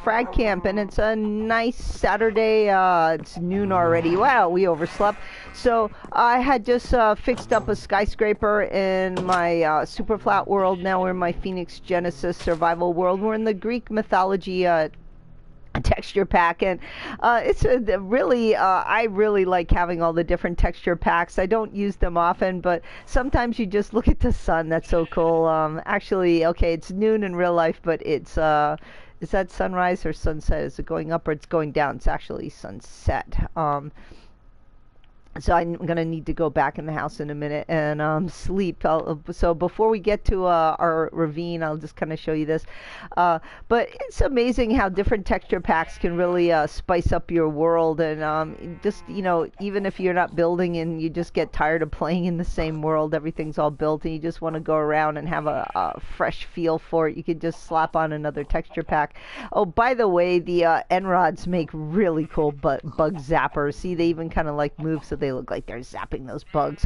frag camp, and it's a nice Saturday. It's noon already. Wow, we overslept. So I had just fixed up a skyscraper in my super flat world. Now we're in my phoenixgenesis survival world. We're in the Greek mythology texture pack, and it's really I really like having all the different texture packs. I don't use them often, but sometimes you just look at the sun. That's so cool. Actually, okay, it's noon in real life, but it's is that sunrise or sunset? Is it going up or it's going down? It's actually sunset. So I'm going to need to go back in the house in a minute and sleep. So before we get to our ravine, I'll just kind of show you this. But it's amazing how different texture packs can really spice up your world. And just, you know, even if you're not building and you just get tired of playing in the same world, everything's all built, and you just want to go around and have a fresh feel for it, you can just slap on another texture pack. Oh, by the way, the end rods make really cool bug zappers. See, they even kind of like move so they look like they're zapping those bugs.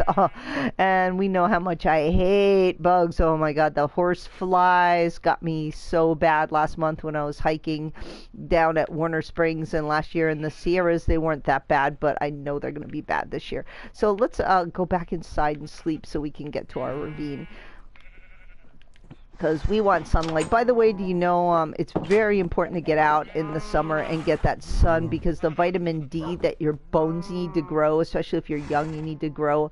And we know how much I hate bugs. Oh my god, the horse flies got me so bad last month when I was hiking down at Warner Springs, and last year in the Sierras they weren't that bad, but I know they're going to be bad this year. So let's go back inside and sleep so we can get to our ravine, because we want sunlight. By the way, do you know it's very important to get out in the summer and get that sun, because the vitamin D that your bones need to grow, especially if you're young, you need to grow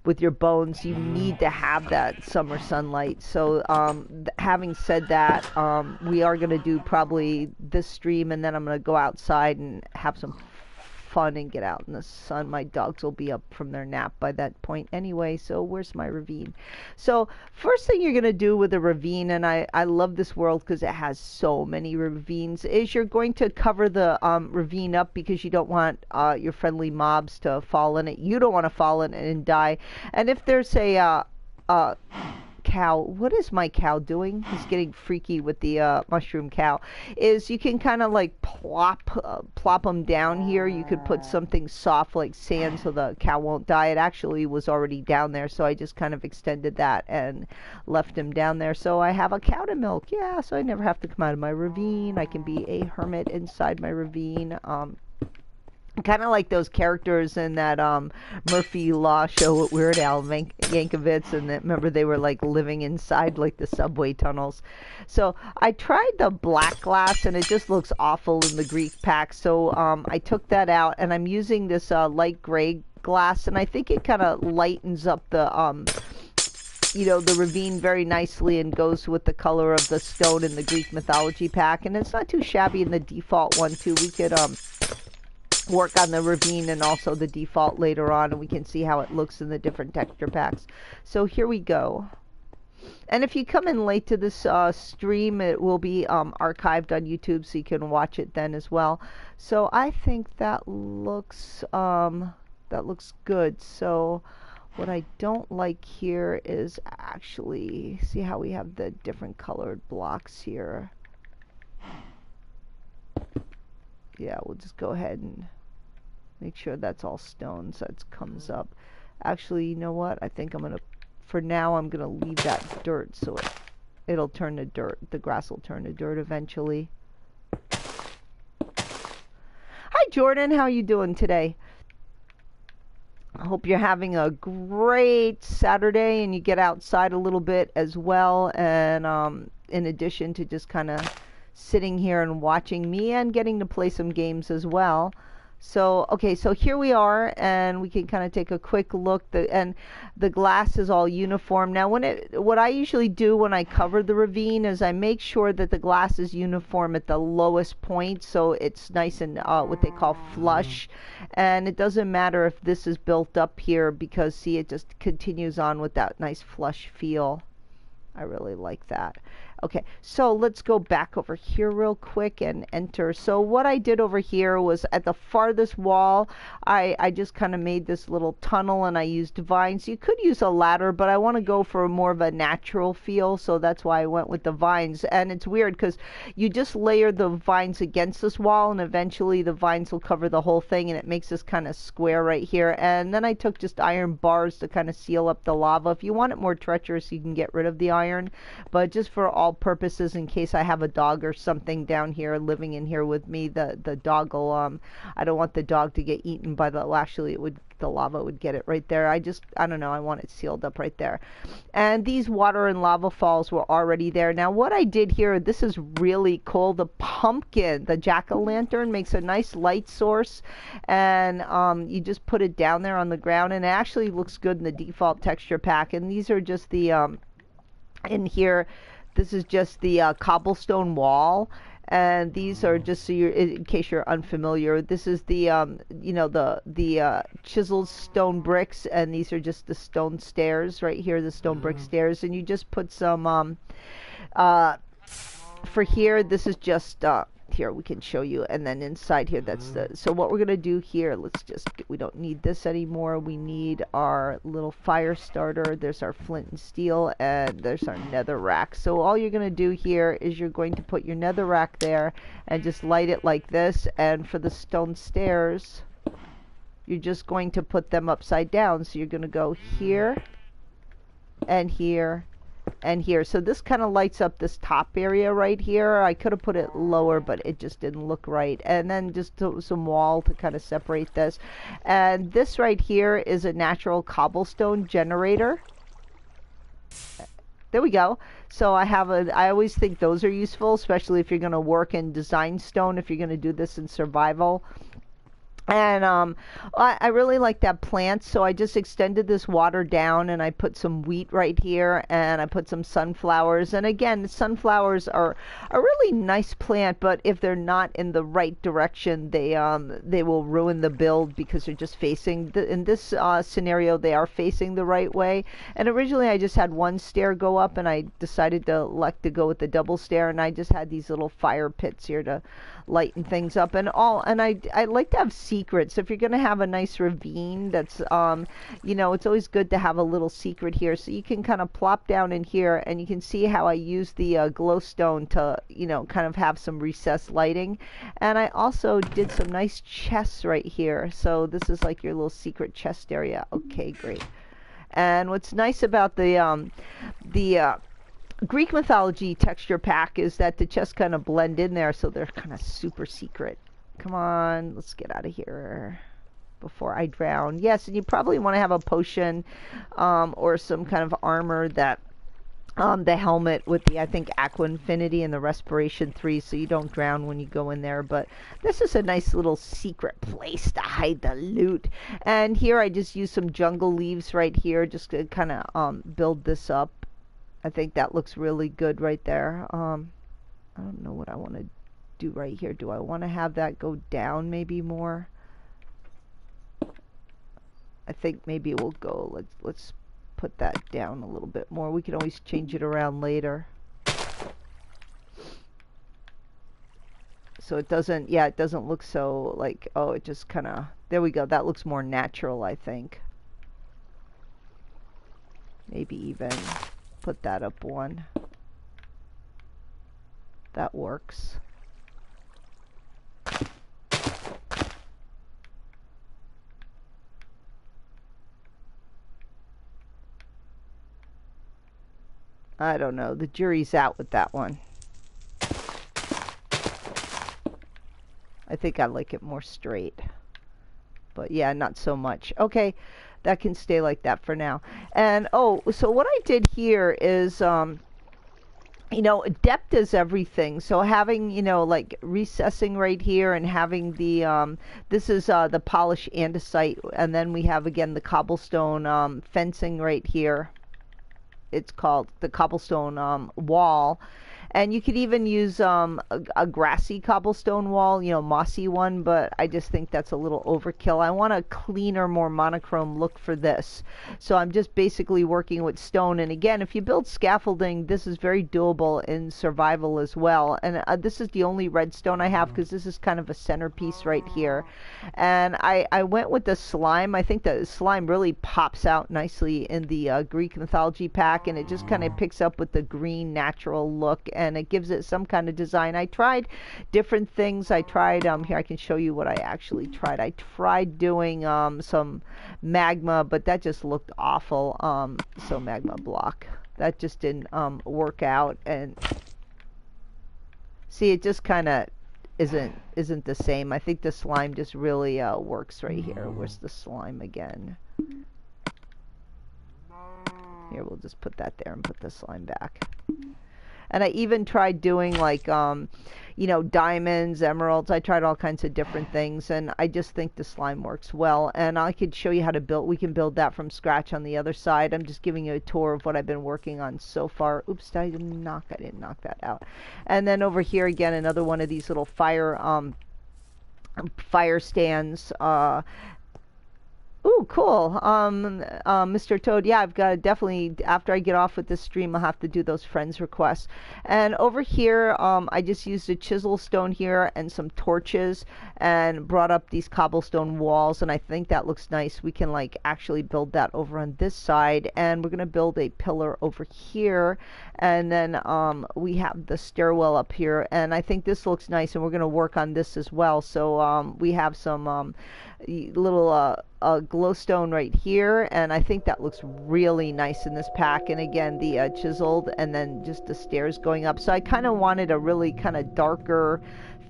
with your bones, you need to have that summer sunlight. So having said that, we are going to do probably this stream, and then I'm going to go outside and have some fun and get out in the sun. My dogs will be up from their nap by that point anyway. So where's my ravine? So first thing you're going to do with a ravine, and I love this world because it has so many ravines, is you're going to cover the ravine up, because you don't want your friendly mobs to fall in it. You don't want to fall in it and die. And if there's a cow, what is my cow doing? He's getting freaky with the mushroom cow. Is you can kind of like plop them down here. You could put something soft like sand so the cow won't die. It actually was already down there, so I just kind of extended that and left him down there. So I have a cow to milk. Yeah, so I never have to come out of my ravine. I can be a hermit inside my ravine. Kind of like those characters in that Murphy Law show with Weird Al Yankovic, and remember they were like living inside like the subway tunnels. So I tried the black glass and it just looks awful in the Greek pack, so I took that out, and I'm using this light gray glass, and I think it kind of lightens up the you know, the ravine very nicely and goes with the color of the stone in the Greek mythology pack, and it's not too shabby in the default one too. We could work on the ravine and also the default later on, and we can see how it looks in the different texture packs. So here we go. And if you come in late to this stream, it will be archived on YouTube, so you can watch it then as well. So I think that looks good. So what I don't like here is actually, see how we have the different colored blocks here. Yeah, we'll just go ahead and make sure that's all stone so it comes up. Actually, you know what? I think I'm going to, for now, I'm going to leave that dirt so it'll turn to dirt. The grass will turn to dirt eventually. Hi, Jordan. How are you doing today? I hope you're having a great Saturday and you get outside a little bit as well. And in addition to just kind of sitting here and watching me and getting to play some games as well. So, okay, so here we are, and we can kind of take a quick look. And the glass is all uniform. Now, what I usually do when I cover the ravine is I make sure that the glass is uniform at the lowest point, so it's nice and what they call flush. And it doesn't matter if this is built up here, because, see, it just continues on with that nice flush feel. I really like that. Okay, so let's go back over here real quick and enter. So what I did over here was at the farthest wall, I just kind of made this little tunnel, and I used vines. You could use a ladder, but I want to go for more of a natural feel, so that's why I went with the vines. And it's weird because you just layer the vines against this wall, and eventually the vines will cover the whole thing, and it makes this kind of square right here. And then I took just iron bars to kind of seal up the lava. If you want it more treacherous, you can get rid of the iron, but just for all all purposes in case I have a dog or something down here living in here with me. The dog will I don't want the dog to get eaten by the, well, actually it would, the lava would get it right there. I don't know, I want it sealed up right there. And these water and lava falls were already there. Now what I did here, this is really cool. The pumpkin, the jack-o'-lantern, makes a nice light source, and you just put it down there on the ground, and it actually looks good in the default texture pack. And these are just the in here, this is just the cobblestone wall. And these are just, so you're, in case you're unfamiliar, this is the you know, the chiseled stone bricks, and these are just the stone stairs right here, the stone brick stairs. And you just put some for here, this is just here, we can show you, and then inside here, that's the, so what we're gonna do here, let's just, we don't need this anymore. We need our little fire starter. There's our flint and steel, and there's our nether rack. So all you're gonna do here is you're going to put your nether rack there and just light it like this. And for the stone stairs, you're just going to put them upside down. So you're gonna go here and here and here. So this kind of lights up this top area right here. I could have put it lower, but it just didn't look right. And then just some wall to kind of separate this. And this right here is a natural cobblestone generator. There we go. So I have a, I always think those are useful, especially if you're going to work in design stone, if you're going to do this in survival. And I really like that plant, so I just extended this water down, and I put some wheat right here, and I put some sunflowers. And again, sunflowers are a really nice plant, but if they're not in the right direction, they will ruin the build, because they're just facing in this scenario, they are facing the right way. And originally I just had one stair go up, and I decided to elect to go with the double stair, and I just had these little fire pits here to lighten things up and all. And I like to have secrets. If you're going to have a nice ravine, that's you know, it's always good to have a little secret here. So you can kind of plop down in here, and you can see how I use the glowstone to, you know, kind of have some recessed lighting. And I also did some nice chests right here. So this is like your little secret chest area. Okay, great. And what's nice about the Greek mythology texture pack is that the chests kind of blend in there, so they're kind of super secret. Come on, let's get out of here before I drown. Yes, and you probably want to have a potion or some kind of armor that the helmet with the, I think, Aqua Infinity and the Respiration 3, so you don't drown when you go in there. But this is a nice little secret place to hide the loot. And here I just use some jungle leaves right here just to kind of build this up. I think that looks really good right there. I don't know what I want to do right here. Do I want to have that go down maybe more? I think maybe we'll go, let's put that down a little bit more. We can always change it around later. So it doesn't, yeah, it doesn't look so like, oh, it just kind of, there we go. That looks more natural, I think. Maybe even put that up one. That works. I don't know. The jury's out with that one. I think I like it more straight. But yeah, not so much. Okay, that can stay like that for now. And oh, so what I did here is, you know, depth is everything. So having, you know, like recessing right here, and having the, this is the polished andesite, and then we have again the cobblestone fencing right here. It's called the cobblestone wall. And you could even use a grassy cobblestone wall, you know, mossy one, but I just think that's a little overkill. I want a cleaner, more monochrome look for this. So I'm just basically working with stone. And again, if you build scaffolding, this is very doable in survival as well. And this is the only redstone I have, because this is kind of a centerpiece right here. And I went with the slime. I think the slime really pops out nicely in the Greek mythology pack, and it just kind of picks up with the green natural look, and it gives it some kind of design. I tried different things. I tried, here I can show you what I actually tried. I tried doing some magma, but that just looked awful. So magma block. that just didn't work out. And see, it just kind of isn't the same. I think the slime just really works right here. Where's the slime again? Here, we'll just put that there and put the slime back. And I even tried doing like, you know, diamonds, emeralds. I tried all kinds of different things, and I just think the slime works well. And I could show you how to build. We can build that from scratch on the other side. I'm just giving you a tour of what I've been working on so far. Oops, I didn't knock that out. And then over here again, another one of these little fire stands. Ooh, cool. Mr. Toad, yeah, I've got to definitely, after I get off with this stream, I'll have to do those friends requests. And over here, I just used a chisel stone here and some torches and brought up these cobblestone walls, and I think that looks nice. We can like actually build that over on this side, and we're going to build a pillar over here, and then we have the stairwell up here, and I think this looks nice, and we're going to work on this as well. So we have some little glowstone right here, and I think that looks really nice in this pack. And again, the chiseled, and then just the stairs going up. So I kind of wanted a really kind of darker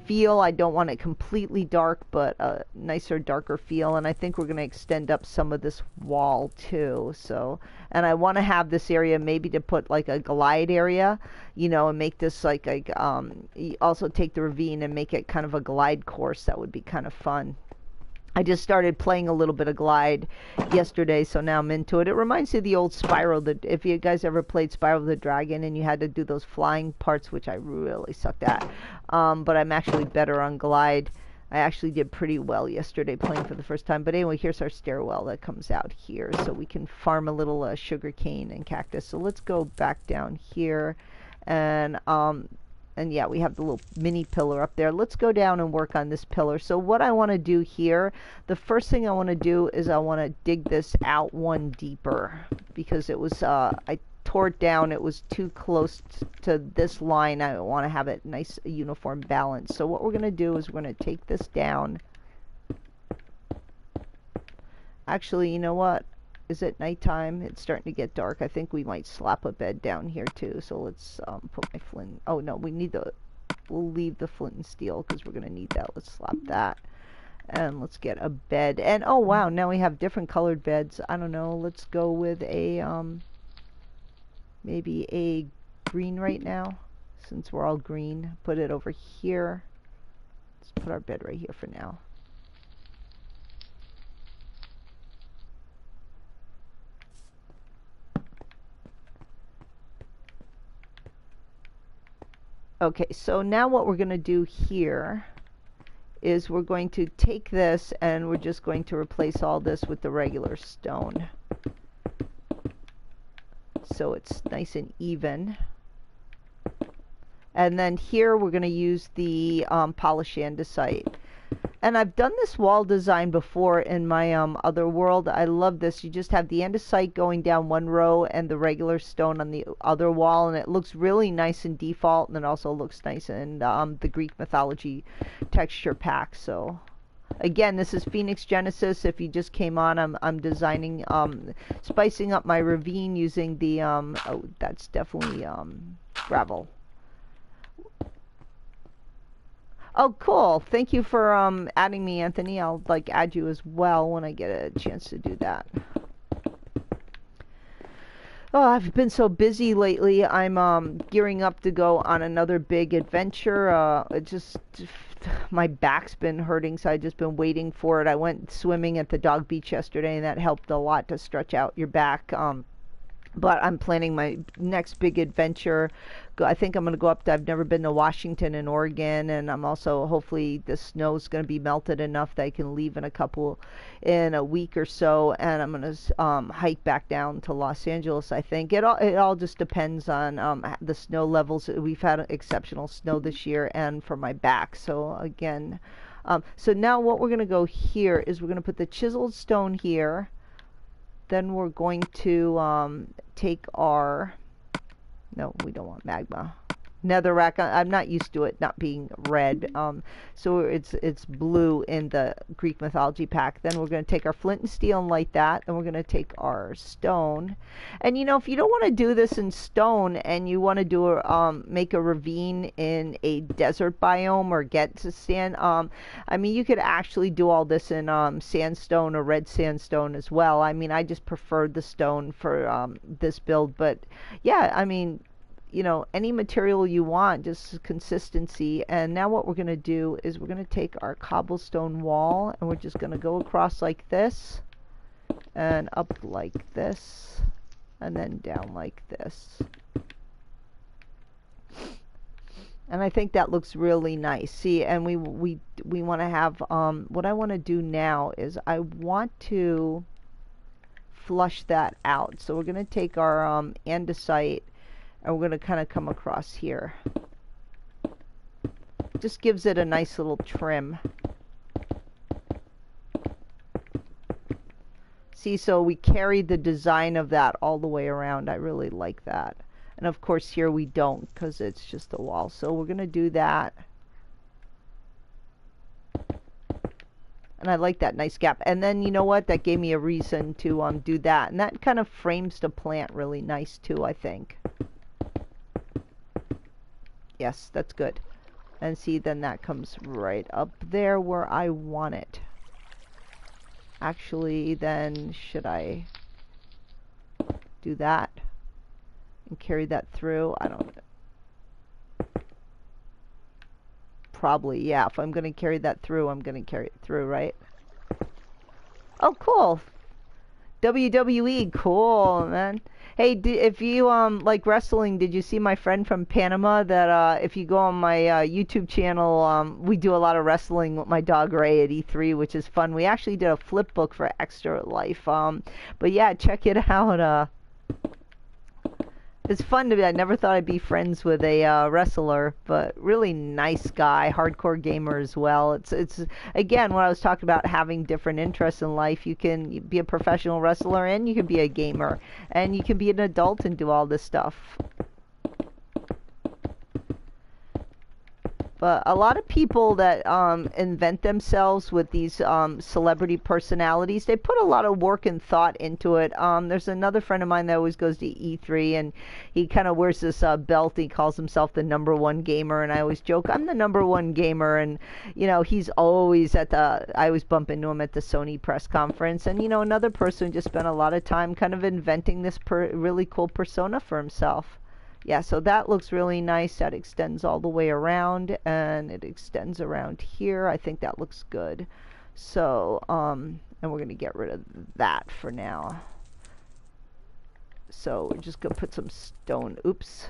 feel. I don't want it completely dark, but a nicer, darker feel. And I think we're going to extend up some of this wall too. So, and I want to have this area maybe to put like a glide area, you know, and make this like also take the ravine and make it kind of a glide course. That would be kind of fun. I just started playing a little bit of Glide yesterday, so now I'm into it. It reminds me of the old Spyro. If you guys ever played Spyro the Dragon and you had to do those flying parts, which I really sucked at, but I'm actually better on Glide. I actually did pretty well yesterday playing for the first time. But anyway, here's our stairwell that comes out here, so we can farm a little sugar cane and cactus. So let's go back down here, and yeah, we have the little mini pillar up there. Let's go down and work on this pillar. So what I want to do here, the first thing I want to do is I want to dig this out one deeper, because it was, I tore it down. It was too close to this line. I want to have it nice, uniform balance. So what we're going to do is we're going to take this down. Actually, you know what? Is it nighttime? It's starting to get dark. I think we might slap a bed down here too. So let's put my flint. Oh no, we need the. We'll leave the flint and steel because we're gonna need that. Let's slap that, and let's get a bed. And oh wow, now we have different colored beds. I don't know. Let's go with a maybe a green right now, since we're all green. Put it over here. Let's put our bed right here for now. Okay, so now what we're going to do here is we're going to take this and we're just going to replace all this with the regular stone. So it's nice and even. And then here we're going to use the polished andesite. And I've done this wall design before in my other world. I love this. You just have the andesite going down one row and the regular stone on the other wall, and it looks really nice in default, and it also looks nice in the Greek mythology texture pack. So again, this is phoenixgenesis. If you just came on, I'm designing, spicing up my ravine using the oh, that's definitely gravel. Oh, cool. Thank you for adding me, Anthony. I'll like add you as well when I get a chance to do that. Oh, I've been so busy lately. I'm gearing up to go on another big adventure. It just my back's been hurting, so I've just been waiting for it. I went swimming at the dog beach yesterday, and that helped a lot to stretch out your back. But I'm planning my next big adventure. I think I'm going to go up to, I've never been to Washington and Oregon, and I'm also, hopefully the snow's going to be melted enough that I can leave in a week or so, and I'm going to hike back down to Los Angeles, I think. It all just depends on the snow levels. We've had exceptional snow this year, and for my back. So again, so now what we're going to go here is we're going to put the chiseled stone here. Then we're going to take our, no, we don't want magma. netherrack. I'm not used to it not being red. So it's blue in the Greek mythology pack. Then we're going to take our flint and steel and light that. And we're going to take our stone. And you know, if you don't want to do this in stone and you want to do make a ravine in a desert biome or get to sand, I mean, you could actually do all this in sandstone or red sandstone as well. I mean, I just preferred the stone for this build, but yeah, I mean, you know, any material you want, just consistency. And now what we're going to do is we're going to take our cobblestone wall and we're just going to go across like this and up like this and then down like this. And I think that looks really nice. See, and we want to have, what I want to do now is I want to flush that out. So we're going to take our andesite and we're going to kind of come across here. Just gives it a nice little trim. See, so we carried the design of that all the way around. I really like that. And of course here we don't because it's just a wall. So we're going to do that. And I like that nice gap. And then you know what? That gave me a reason to do that. And that kind of frames the plant really nice too, I think. Yes, that's good. And see, then that comes right up there where I want it. Actually, then should I do that and carry that through? I don't know. Probably, yeah. If I'm going to carry that through, I'm going to carry it through, right? Oh, cool. WWE, cool, man. Hey, if you like wrestling, did you see my friend from Panama that if you go on my YouTube channel, we do a lot of wrestling with my dog Ray at E3, which is fun. We actually did a flip book for Extra Life. But yeah, check it out. It's fun to be. I never thought I'd be friends with a wrestler, but really nice guy, hardcore gamer as well. It's again what I was talking about, having different interests in life. You can be a professional wrestler and you can be a gamer and you can be an adult and do all this stuff. But a lot of people that invent themselves with these celebrity personalities, they put a lot of work and thought into it. There's another friend of mine that always goes to E3, and he kind of wears this belt. He calls himself the #1 gamer, and I always joke, I'm the #1 gamer. And, you know, he's always at the, I always bump into him at the Sony press conference. And, you know, another person who just spent a lot of time kind of inventing this really cool persona for himself. Yeah, so that looks really nice. That extends all the way around, and it extends around here. I think that looks good. So, and we're going to get rid of that for now. So we're just going to put some stone. Oops.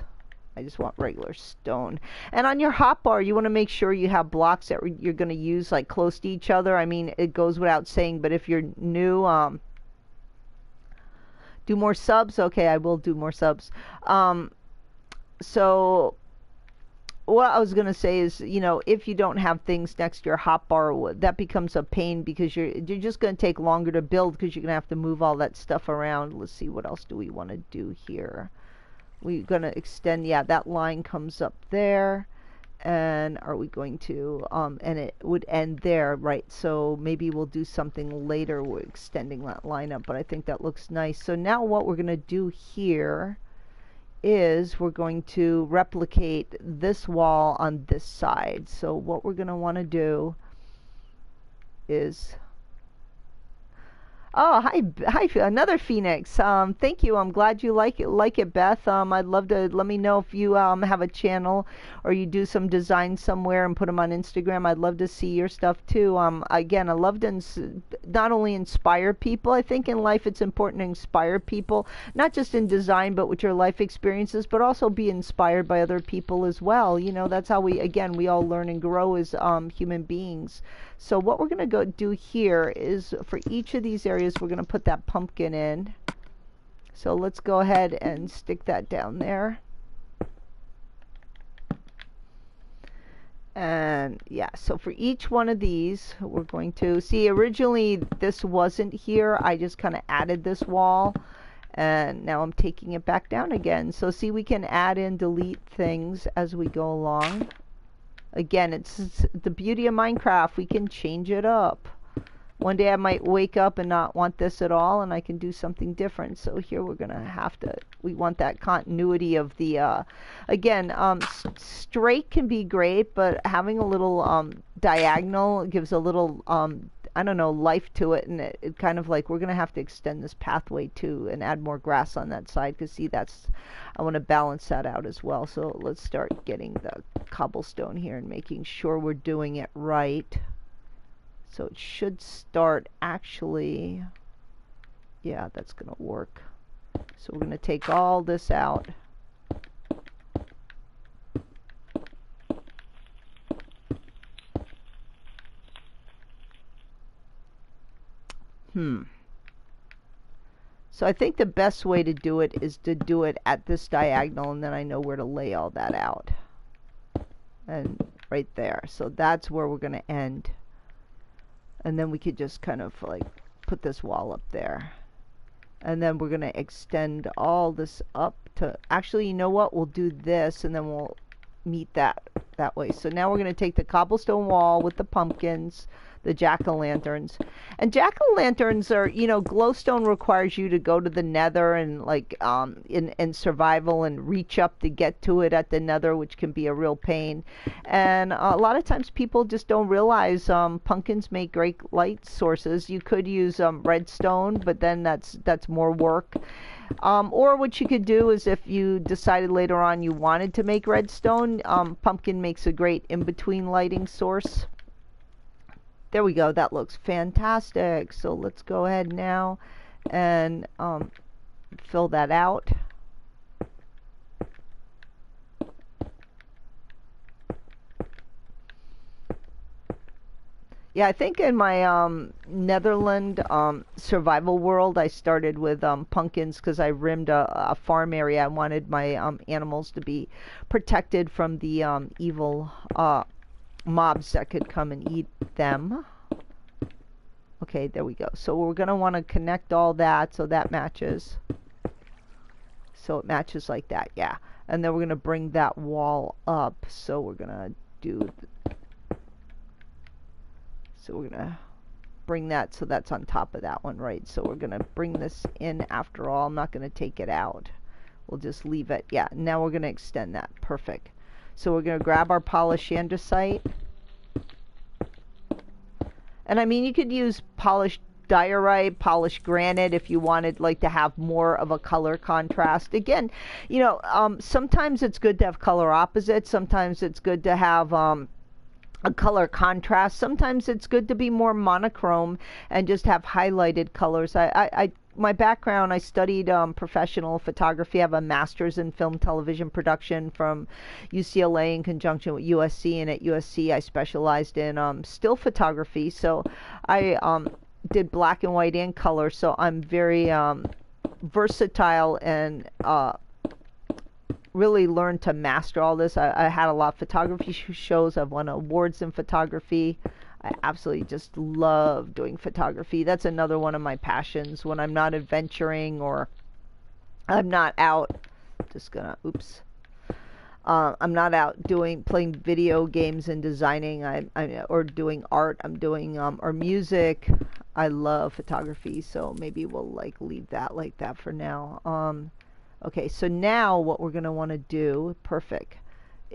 I just want regular stone. And on your hotbar, you want to make sure you have blocks that you're going to use like close to each other. I mean, it goes without saying, but if you're new, do more subs. Okay, I will do more subs. So what I was going to say is, you know, if you don't have things next to your hotbar, that becomes a pain because you're just going to take longer to build because you're going to have to move all that stuff around. Let's see, what else do we want to do here? We're going to extend, yeah, that line comes up there. And are we going to, and it would end there, right? So maybe we'll do something later. We're extending that line up, but I think that looks nice. So now what we're going to do here is we're going to replicate this wall on this side. So what we're going to want to do is, oh, hi, another Phoenix. Thank you. I'm glad you like it, Beth. I'd love to, let me know if you have a channel or you do some design somewhere and put them on Instagram. I'd love to see your stuff too. Again, I love to not only inspire people. I think in life it's important to inspire people, not just in design, but with your life experiences, but also be inspired by other people as well. You know, that's how we all learn and grow as human beings. So what we're going to go do here is for each of these areas, we're going to put that pumpkin in. So let's go ahead and stick that down there. And yeah, so for each one of these, we're going to see, originally this wasn't here. I just kind of added this wall. And now I'm taking it back down again. So see, we can add and delete things as we go along. Again, it's the beauty of Minecraft. We can change it up. One day I might wake up and not want this at all, and I can do something different. So here we're gonna have to, we want that continuity of the, again, straight can be great, but having a little diagonal gives a little, I don't know, life to it, and it kind of like, we're gonna have to extend this pathway too and add more grass on that side, because see, that's, I want to balance that out as well. So let's start getting the cobblestone here and making sure we're doing it right. So it should start actually, yeah, that's going to work. So we're going to take all this out. So I think the best way to do it is to do it at this diagonal, and then I know where to lay all that out. And right there. So that's where we're going to end. And then we could just kind of like put this wall up there. And then we're going to extend all this up to, actually, you know what? We'll do this and then we'll meet that way. So now we're going to take the cobblestone wall with the pumpkins, the jack-o'-lanterns. And jack-o'-lanterns are, you know, glowstone requires you to go to the nether and like in survival and reach up to get to it at the nether, which can be a real pain. And a lot of times people just don't realize pumpkins make great light sources. You could use redstone, but then that's more work. Or what you could do is, if you decided later on you wanted to make redstone, pumpkin makes a great in-between lighting source. There we go. That looks fantastic. So let's go ahead now and fill that out. Yeah, I think in my Netherland survival world, I started with pumpkins because I rimmed a farm area. I wanted my animals to be protected from the evil mobs that could come and eat them. Okay, there we go. So we're going to want to connect all that so that matches. So it matches like that, yeah. And then we're going to bring that wall up. So we're going to do... So we're going to bring that so that's on top of that one, right? So we're going to bring this in after all. I'm not going to take it out. We'll just leave it. Yeah, now we're going to extend that. Perfect. So we're going to grab our polished andesite. And I mean, you could use polished diorite, polished granite if you wanted like to have more of a color contrast. Again, you know, sometimes it's good to have color opposites. Sometimes it's good to have a color contrast. Sometimes it's good to be more monochrome and just have highlighted colors. My background, I studied professional photography. I have a master's in film television production from UCLA in conjunction with USC, and at USC I specialized in still photography. So I did black and white and color, so I'm very versatile and really learned to master all this. I had a lot of photography shows. I've won awards in photography. I absolutely just love doing photography. That's another one of my passions when I'm not adventuring or I'm not out. Just gonna, oops. I'm not out playing video games and designing. Or doing art. I'm doing or music. I love photography, so maybe we'll like leave that like that for now. Okay, so now what we're gonna want to do, perfect,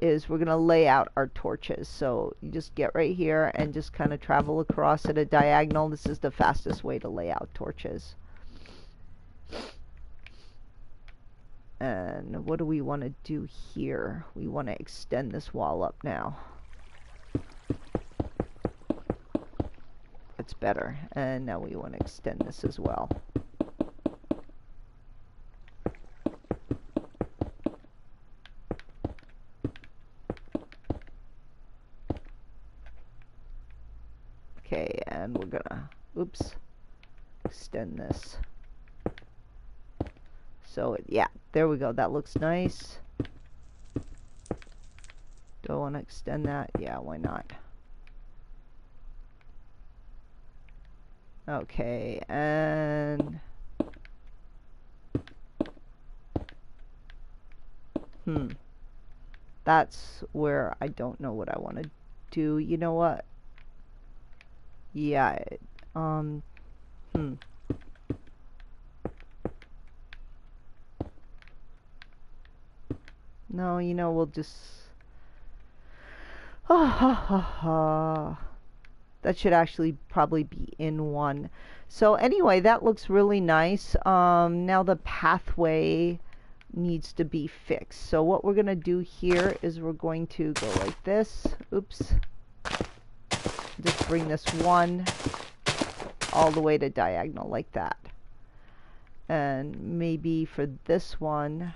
is we're going to lay out our torches. So you just get right here and just kind of travel across at a diagonal. This is the fastest way to lay out torches. And what do we want to do here? We want to extend this wall up now. That's better. And now we want to extend this as well. Okay, and we're gonna, oops, extend this. So, yeah, there we go. That looks nice. Do I want to extend that? Yeah, why not? Okay, and That's where I don't know what I want to do. You know what? Yeah. No, you know, we'll just... That should actually probably be in one. So anyway, that looks really nice. Now the pathway needs to be fixed. So what we're going to do here is we're going to go like this. Oops. Just bring this one all the way to diagonal like that. And maybe for this one...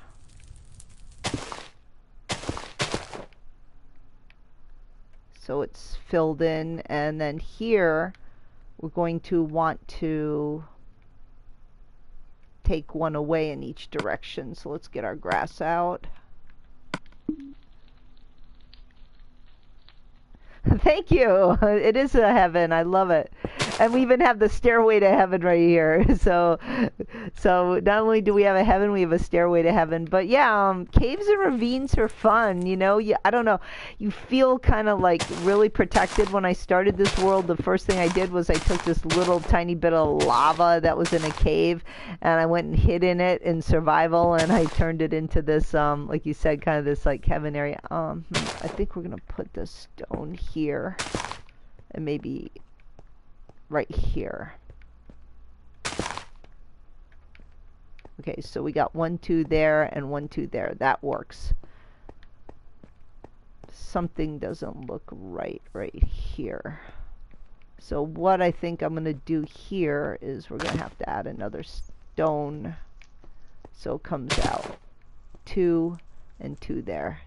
so it's filled in, and then here we're going to want to take one away in each direction. So let's get our grass out. Thank you. It is a heaven. I love it. And we even have the stairway to heaven right here. So not only do we have a heaven, we have a stairway to heaven. But yeah, caves and ravines are fun. You know, I don't know. You feel kind of like really protected. When I started this world, the first thing I did was I took this little tiny bit of lava that was in a cave, and I went and hid in it in survival, and I turned it into this, like you said, kind of this like heaven area. I think we're gonna put the stone here, and maybe right here. Okay, so we got 1, 2 there and 1, 2 there. That works. Something doesn't look right here. So what I think I'm going to do here is we're going to have to add another stone. So it comes out 2 and 2 there.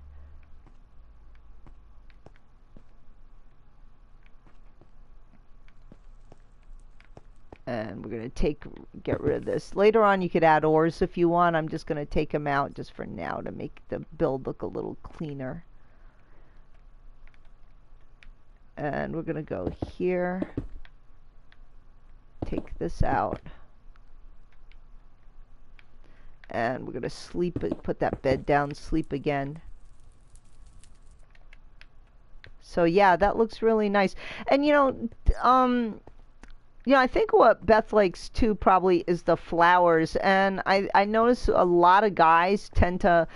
And we're going to get rid of this. Later on you could add ores if you want. I'm just going to take them out just for now to make the build look a little cleaner. And we're going to go here. Take this out. And we're going to sleep, put that bed down, sleep again. So yeah, that looks really nice. And you know, I think what Beth likes too probably is the flowers. And I notice a lot of guys tend to,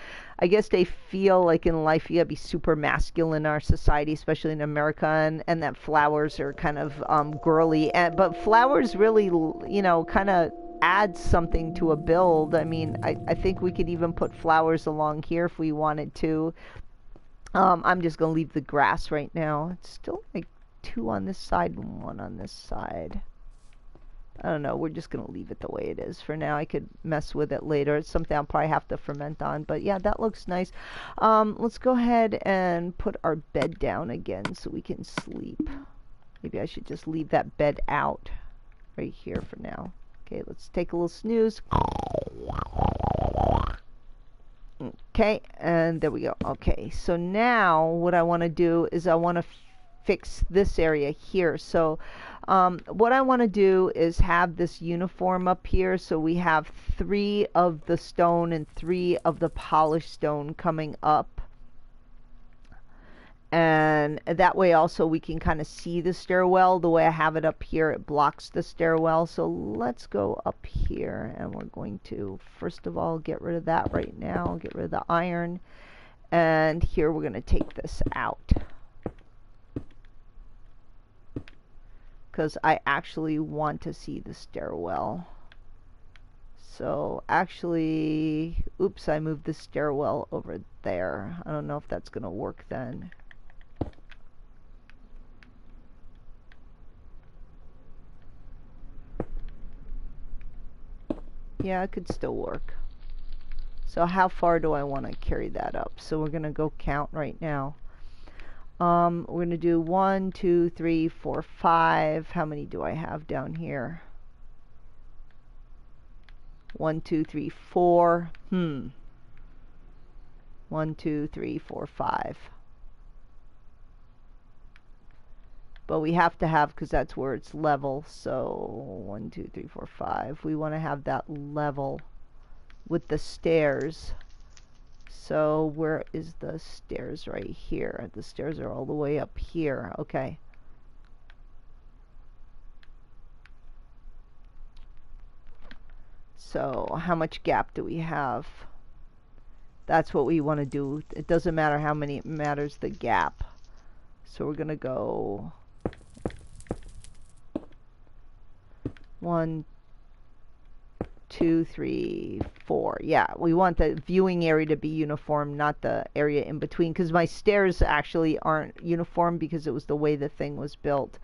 I guess they feel like in life you gotta be super masculine in our society, especially in America, and that flowers are kind of girly. But flowers really, you know, kind of add something to a build. I mean, I think we could even put flowers along here if we wanted to. I'm just gonna leave the grass right now. It's still like 2 on this side and 1 on this side. I don't know, we're just going to leave it the way it is for now. I could mess with it later. It's something I'll probably have to ferment on. But yeah, that looks nice. Let's go ahead and put our bed down again so we can sleep. Maybe I should just leave that bed out right here for now. Okay, let's take a little snooze. Okay, and there we go. Okay, so now what I want to do is I want to fix this area here. So what I want to do is have this uniform up here, so we have 3 of the stone and 3 of the polished stone coming up, and that way also we can kind of see the stairwell. The way I have it up here, it blocks the stairwell. So let's go up here, and we're going to first of all get rid of that right now, get rid of the iron, and here we're going to take this out, because I actually want to see the stairwell. So actually, oops, I moved the stairwell over there. I don't know if that's going to work then. Yeah, it could still work. So how far do I want to carry that up? So we're going to go count right now. We're going to do 1, 2, 3, 4, 5. How many do I have down here? 1, 2, 3, 4. 1, 2, 3, 4, 5. But we have to have, because that's where it's level. So 1, 2, 3, 4, 5. We want to have that level with the stairs. So where is the stairs? Right here. The stairs are all the way up here. Okay. So how much gap do we have? That's what we want to do. It doesn't matter how many, it matters the gap. So we're going to go 1, 2, 3, 4. Yeah, we want the viewing area to be uniform, not the area in between, because my stairs actually aren't uniform because it was the way the thing was built.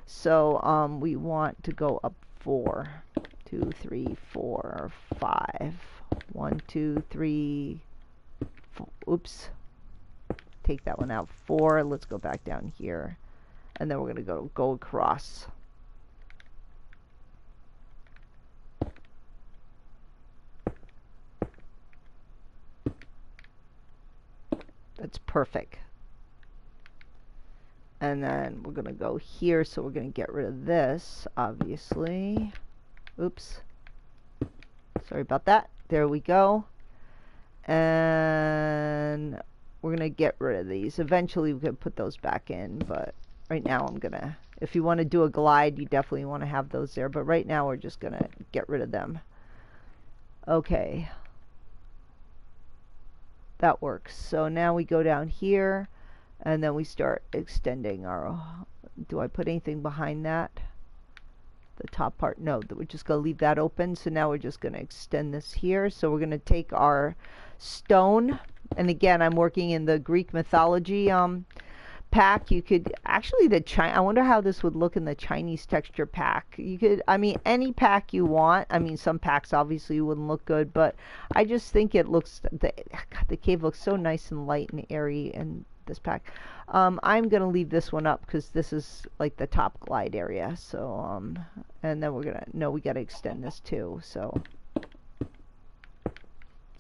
So we want to go up 4, 2, 3, 4, 5. 1, 2, 3, 4. Oops. Take that one out. 4. Let's go back down here. And then we're going to go across. That's perfect. And then we're going to go here, so we're going to get rid of this, obviously. Oops. Sorry about that. There we go. And we're going to get rid of these. Eventually we can put those back in, but right now I'm going to, if you want to do a glide, you definitely want to have those there, but right now we're just going to get rid of them. Okay. That works. So now we go down here, and then we start extending our, do I put anything behind that? The top part? No, we're just going to leave that open. So now we're just going to extend this here. So we're going to take our stone, and again, I'm working in the Greek mythology pack. You could actually, I wonder how this would look in the Chinese texture pack. You could, I mean, any pack you want. I mean, some packs obviously wouldn't look good, but I just think it looks, the cave looks so nice and light and airy in this pack. I'm gonna leave this one up because this is like the top glide area. So and then we're gonna, no, we gotta extend this too. So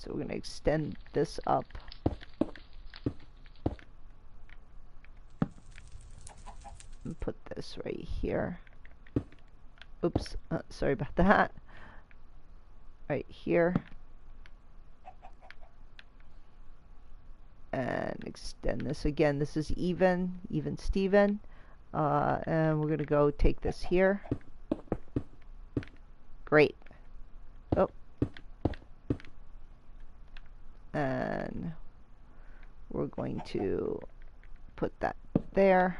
we're gonna extend this up. And put this right here. Oops, sorry about that. Right here. And extend this again. This is even Steven. And we're gonna go take this here. Great. Oh. And we're going to put that there.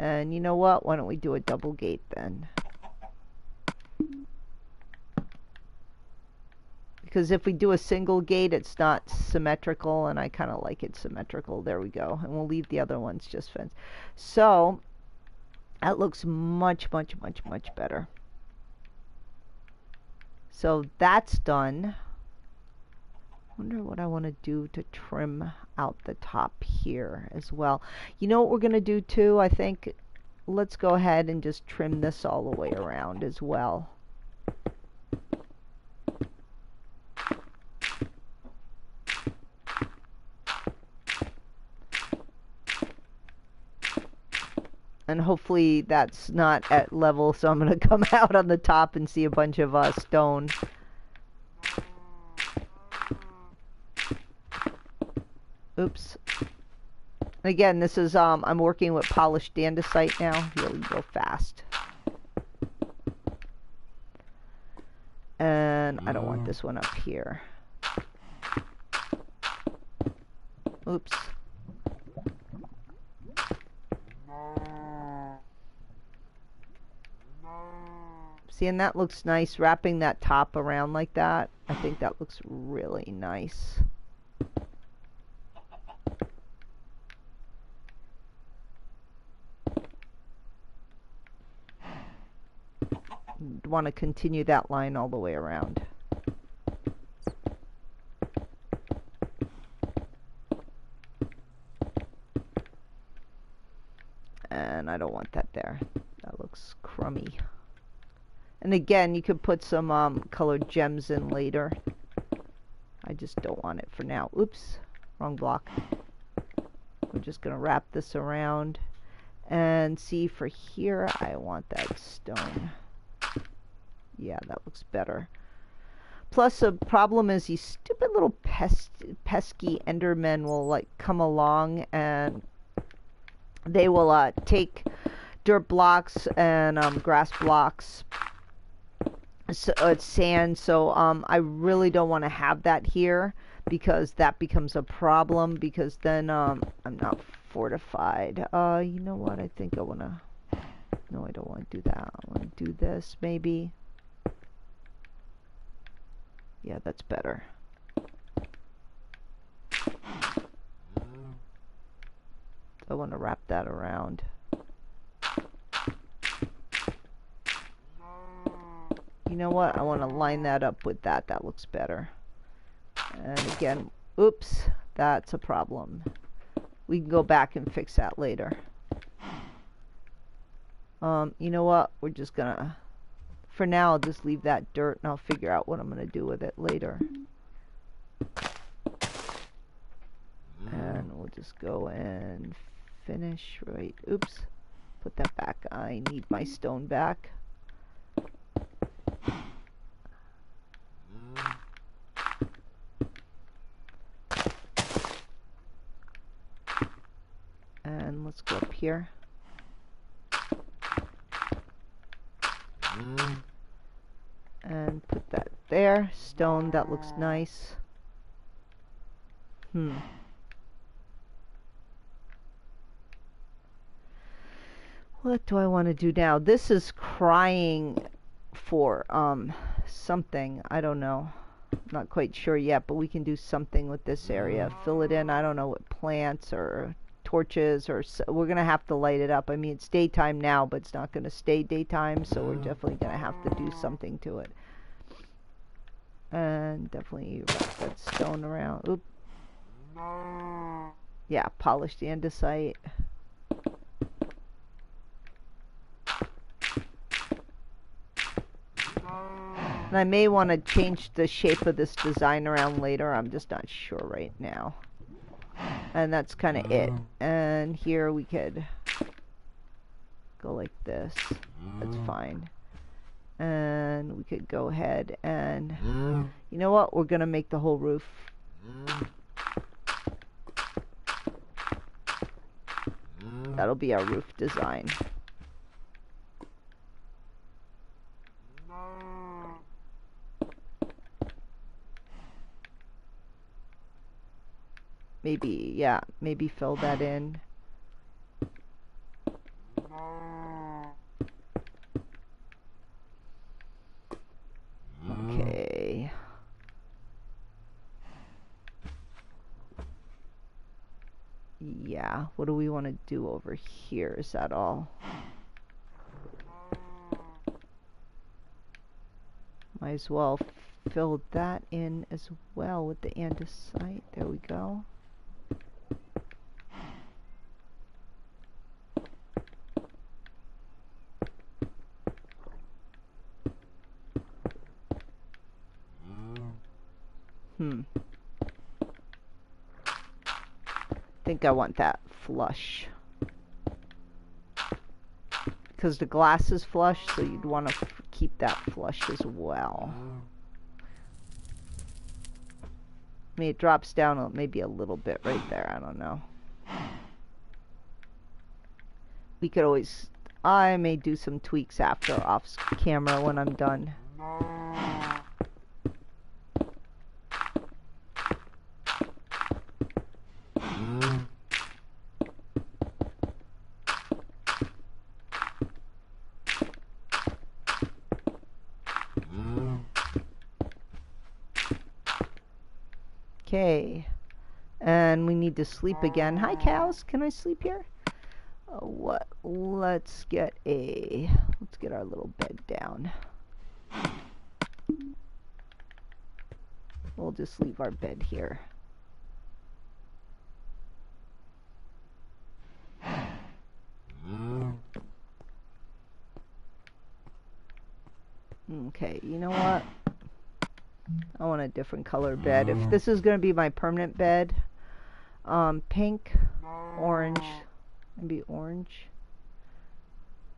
And you know what? Why don't we do a double gate then? Because if we do a single gate, it's not symmetrical, and I kind of like it symmetrical. There we go. And we'll leave the other ones just fence. So that looks much better. So that's done. Wonder what I want to do to trim out the top here as well. You know what we're going to do too? I think let's go ahead and just trim this all the way around as well. And hopefully that's not at level, so I'm going to come out on the top and see a bunch of stone. Oops. Again, this is, I'm working with polished andesite now. Here we go fast. And I don't want this one up here. Oops. See, and that looks nice, wrapping that top around like that. I think that looks really nice. Want to continue that line all the way around. And I don't want that there. That looks crummy. And again, you could put some colored gems in later. I just don't want it for now. Oops, wrong block. We're just going to wrap this around. And see, for here, I want that stone. Yeah, that looks better. Plus, a problem is these stupid little pesky Endermen will like come along and they will take dirt blocks and grass blocks. So it's sand. So I really don't want to have that here because that becomes a problem. Because then I'm not fortified. You know what? I think I want to. No, I don't want to do that. I want to do this maybe. Yeah, that's better. I want to wrap that around. You know what? I want to line that up with that. That looks better. And again, oops, that's a problem. We can go back and fix that later. You know what? We're just gonna, for now, I'll just leave that dirt and I'll figure out what I'm gonna do with it later. And we'll just go and finish, right? Oops. Put that back. I need my stone back. And let's go up here. And put that there. Stone, that looks nice. What do I want to do now? This is crying for something. I don't know. Not quite sure yet, but we can do something with this area. Fill it in. I don't know what plants or torches or we're gonna have to light it up. I mean, it's daytime now, but it's not gonna stay daytime, so we're definitely gonna have to do something to it. And definitely wrap that stone around. Oop. Yeah, polish the andesite. And I may want to change the shape of this design around later. I'm just not sure right now. And that's kind of it. And here we could go like this. That's fine. And we could go ahead and, you know what? We're going to make the whole roof. That'll be our roof design. Maybe, yeah, maybe fill that in. Okay. Yeah, what do we want to do over here? Is that all? Might as well fill that in as well with the andesite. There we go. I think I want that flush. Because the glass is flush, so you'd want to keep that flush as well. I mean, it drops down maybe a little bit right there. I don't know. We could always... I may do some tweaks after off camera when I'm done. Okay, and we need to sleep again. Hi cows, can I sleep here? Let's get our little bed down. We'll just leave our bed here. Okay, you know what? I want a different color bed. If this is going to be my permanent bed, pink, orange, maybe orange.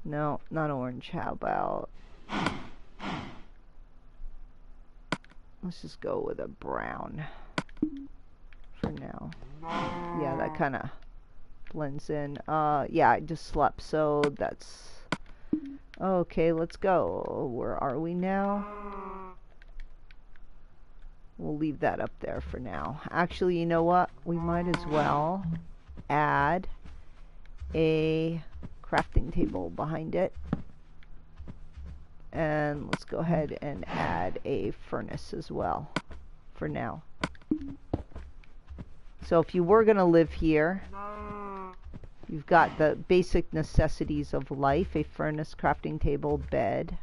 No, not orange. How about Let's just go with a brown for now. Yeah, that kind of blends in. Yeah, I just slept, so that's... Okay, let's go. Where are we now? We'll leave that up there for now. Actually, you know what? We might as well add a crafting table behind it. And let's go ahead and add a furnace as well for now. So if you were going to live here, you've got the basic necessities of life: a furnace, crafting table, bed.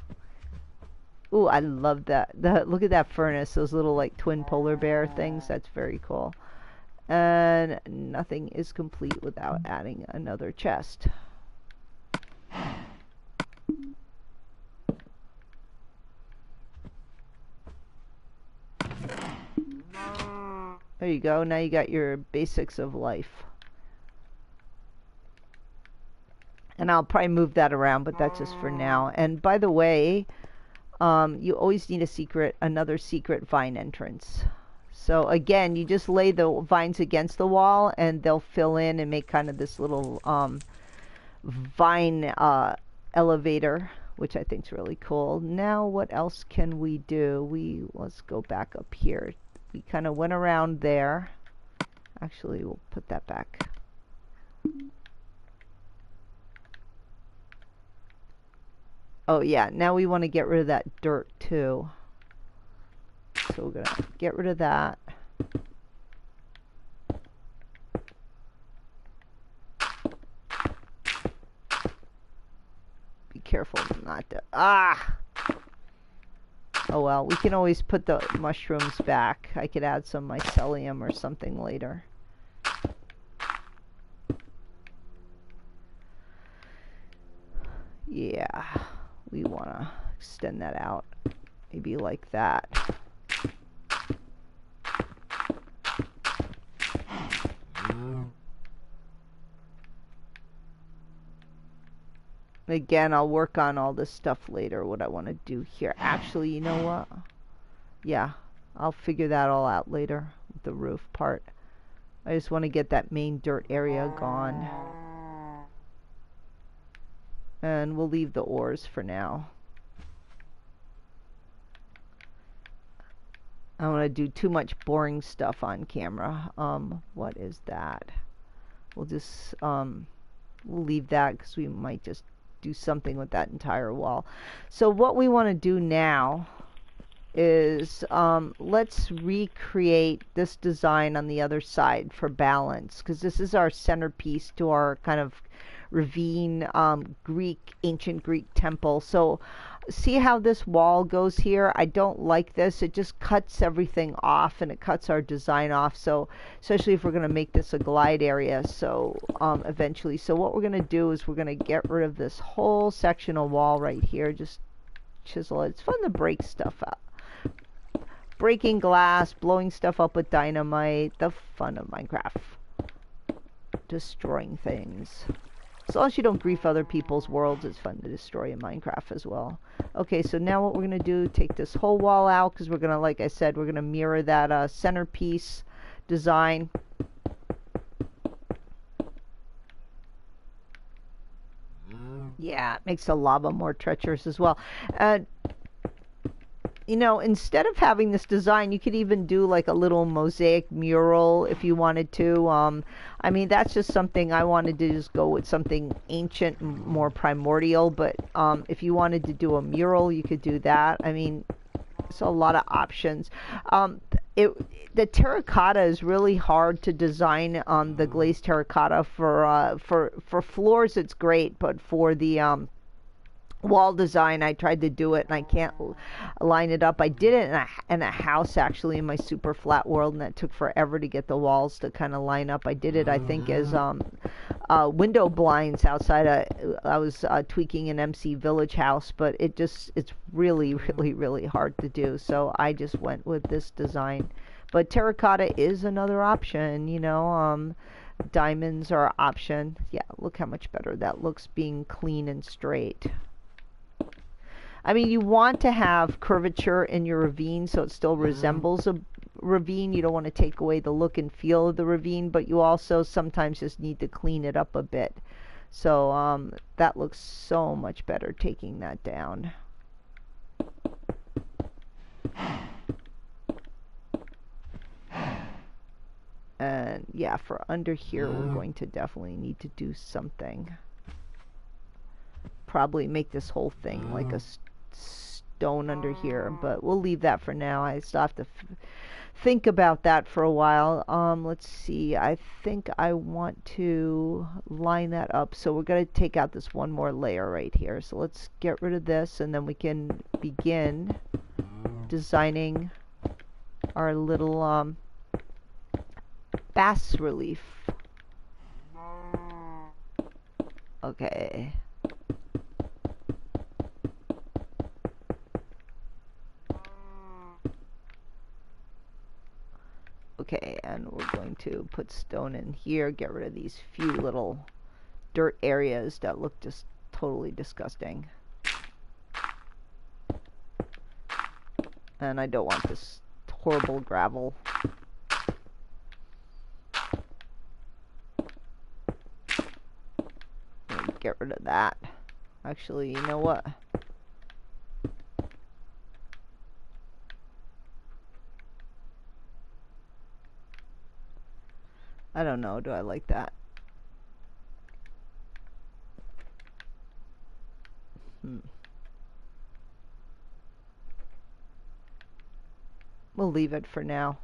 Ooh, I love that. Look at that furnace, those little like twin polar bear things. That's very cool. And nothing is complete without adding another chest. There you go. Now you got your basics of life. And I'll probably move that around, but that's just for now. And by the way, you always need another secret vine entrance. So again, you just lay the vines against the wall and they'll fill in and make kind of this little vine elevator, which I think is really cool. Now what else can we do? Let's go back up here. We kind of went around there. Actually, we'll put that back. Oh yeah, now we want to get rid of that dirt too. So we're gonna get rid of that. Be careful not to... Ah! Oh well, we can always put the mushrooms back. I could add some mycelium or something later. Yeah, we want to extend that out. Maybe like that. Again, I'll work on all this stuff later, what I want to do here. Actually, you know what? Yeah, I'll figure that all out later with the roof part. I just want to get that main dirt area gone. And we'll leave the ores for now. I don't want to do too much boring stuff on camera. What is that? We'll just, we'll leave that because we might just do something with that entire wall. So what we want to do now is let's recreate this design on the other side for balance, because this is our centerpiece to our kind of Ravine ancient Greek temple. So see how this wall goes here? I don't like this. It just cuts everything off and it cuts our design off. So especially if we're going to make this a glide area, so eventually. So what we're going to do is we're going to get rid of this whole section of wall right here. Just chisel it. It's fun to break stuff up. Breaking glass, blowing stuff up with dynamite, the fun of Minecraft. Destroying things. As long as you don't grief other people's worlds, it's fun to destroy in Minecraft as well. Okay, so now what we're going to do, take this whole wall out, because we're going to, like I said, we're going to mirror that centerpiece design. Yeah, it makes the lava more treacherous as well. You know, instead of having this design, you could even do like a little mosaic mural if you wanted to. I mean, that's just something I wanted to just go with something ancient, more primordial. But if you wanted to do a mural, you could do that. I mean, it's a lot of options. The terracotta is really hard to design. The glazed terracotta for floors, it's great, but for the wall design, I tried to do it and I can't line it up. I did it in a house actually in my super flat world, and that took forever to get the walls to kind of line up. I did it, I think, as window blinds outside. I was tweaking an MC Village house, but it's really hard to do. So I just went with this design. But terracotta is another option, you know. Diamonds are an option. Yeah, look how much better that looks being clean and straight. I mean, you want to have curvature in your ravine so it still resembles a ravine. You don't want to take away the look and feel of the ravine, but you also sometimes just need to clean it up a bit. So that looks so much better taking that down. And yeah, for under here, we're going to definitely need to do something. Probably make this whole thing like a stone under here, but we'll leave that for now. I still have to think about that for a while. Let's see. I think I want to line that up. So we're going to take out this one more layer right here. So let's get rid of this, and then we can begin designing our little bas relief. Okay. Okay, and we're going to put stone in here, get rid of these few little dirt areas that look just totally disgusting. And I don't want this horrible gravel. Get rid of that. Actually, you know what? I don't know. Do I like that? We'll leave it for now.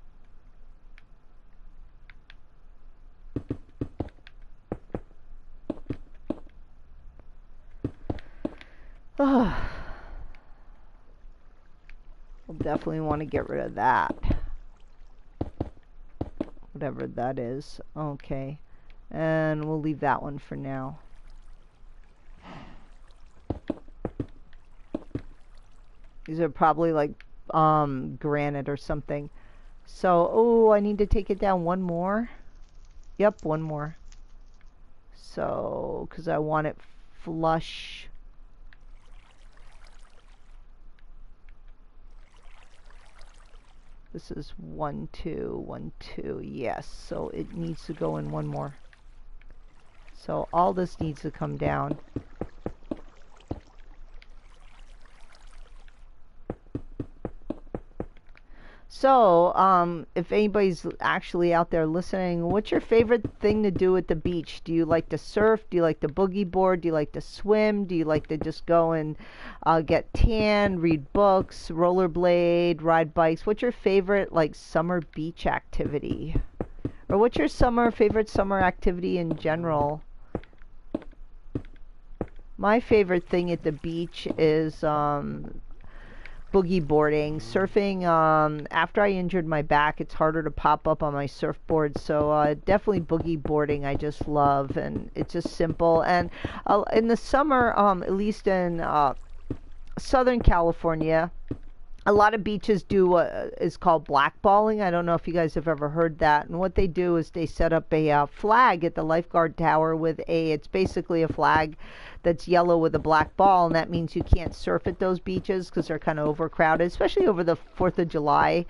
We'll definitely want to get rid of that. Whatever that is. Okay. And we'll leave that one for now. These are probably like granite or something. So, oh, I need to take it down one more. Yep, one more. So, because I want it flush. This is 1, 2, 1, 2. Yes, so it needs to go in one more. So all this needs to come down. So, if anybody's actually out there listening, what's your favorite thing to do at the beach? Do you like to surf? Do you like to boogie board? Do you like to swim? Do you like to just go and get tan, read books, rollerblade, ride bikes? What's your favorite, like, summer beach activity? Or what's your favorite summer activity in general? My favorite thing at the beach is boogie boarding. Surfing, after I injured my back, it's harder to pop up on my surfboard, so definitely boogie boarding I just love, and it's just simple. And in the summer, at least in Southern California, a lot of beaches do what is called blackballing. I don't know if you guys have ever heard that. And what they do is they set up a flag at the lifeguard tower with it's basically a flag that's yellow with a black ball, and that means you can't surf at those beaches because they're kind of overcrowded, especially over the 4th of July,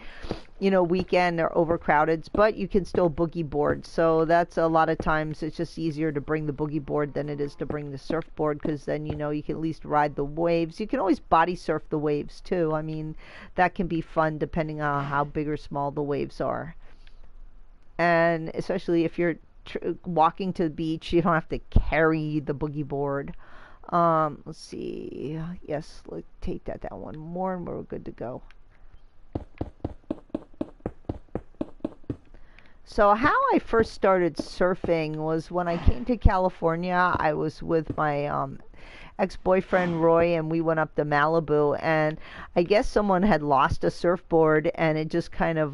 weekend. They're overcrowded, but you can still boogie board. So that's a lot of times it's just easier to bring the boogie board than it is to bring the surfboard, because then you can at least ride the waves. You can always body surf the waves too. I mean, that can be fun depending on how big or small the waves are. And especially if you're walking to the beach, you don't have to carry the boogie board. Let's see. Yes, let's take that down one more and we're good to go. So how I first started surfing was when I came to California. I was with my ex-boyfriend Roy, and we went up to Malibu, and I guess someone had lost a surfboard and it just kind of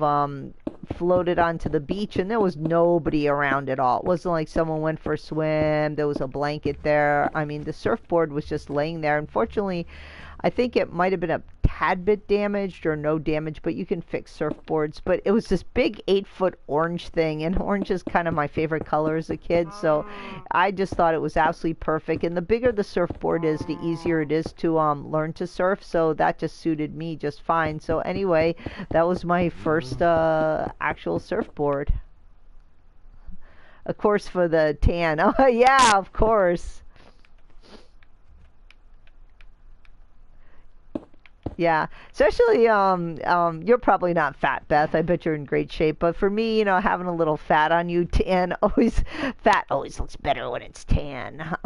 floated onto the beach, and there was nobody around at all. It wasn't like someone went for a swim. There was a blanket there. I mean, the surfboard was just laying there. Unfortunately, I think it might have been a tad bit damaged or no damage, but you can fix surfboards. But it was this big 8-foot orange thing, and orange is kind of my favorite color as a kid, so I just thought it was absolutely perfect. And the bigger the surfboard is, the easier it is to learn to surf, so that just suited me just fine. So anyway, that was my first actual surfboard. Of course, for the tan. Oh yeah, of course. Yeah, especially you're probably not fat, Beth. I bet you're in great shape. But for me, you know, having a little fat on you, tan always fat always looks better when it's tan.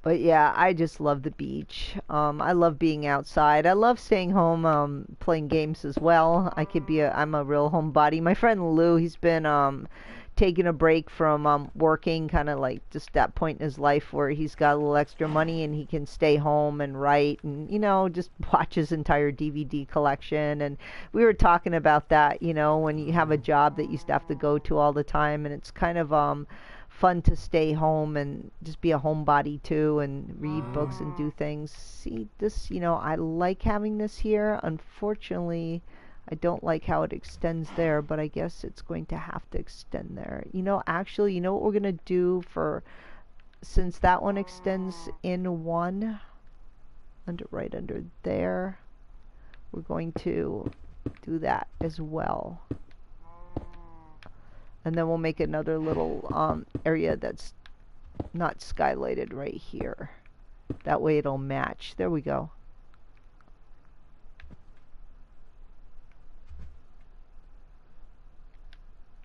But yeah, I just love the beach. I love being outside. I love staying home, playing games as well. I'm a real homebody. My friend Lou, he's been taking a break from working, kind of like just that point in his life where he's got a little extra money and he can stay home and write and, you know, just watch his entire DVD collection. And we were talking about that, you know, when you have a job that you used to have to go to all the time, and it's kind of fun to stay home and just be a homebody too and read books and do things. See this, you know, I like having this here. Unfortunately, I don't like how it extends there, but I guess it's going to have to extend there. You know, actually, you know what we're going to do for, since that one extends in one, right under there, we're going to do that as well. And then we'll make another little area that's not skylighted right here. That way it'll match. There we go.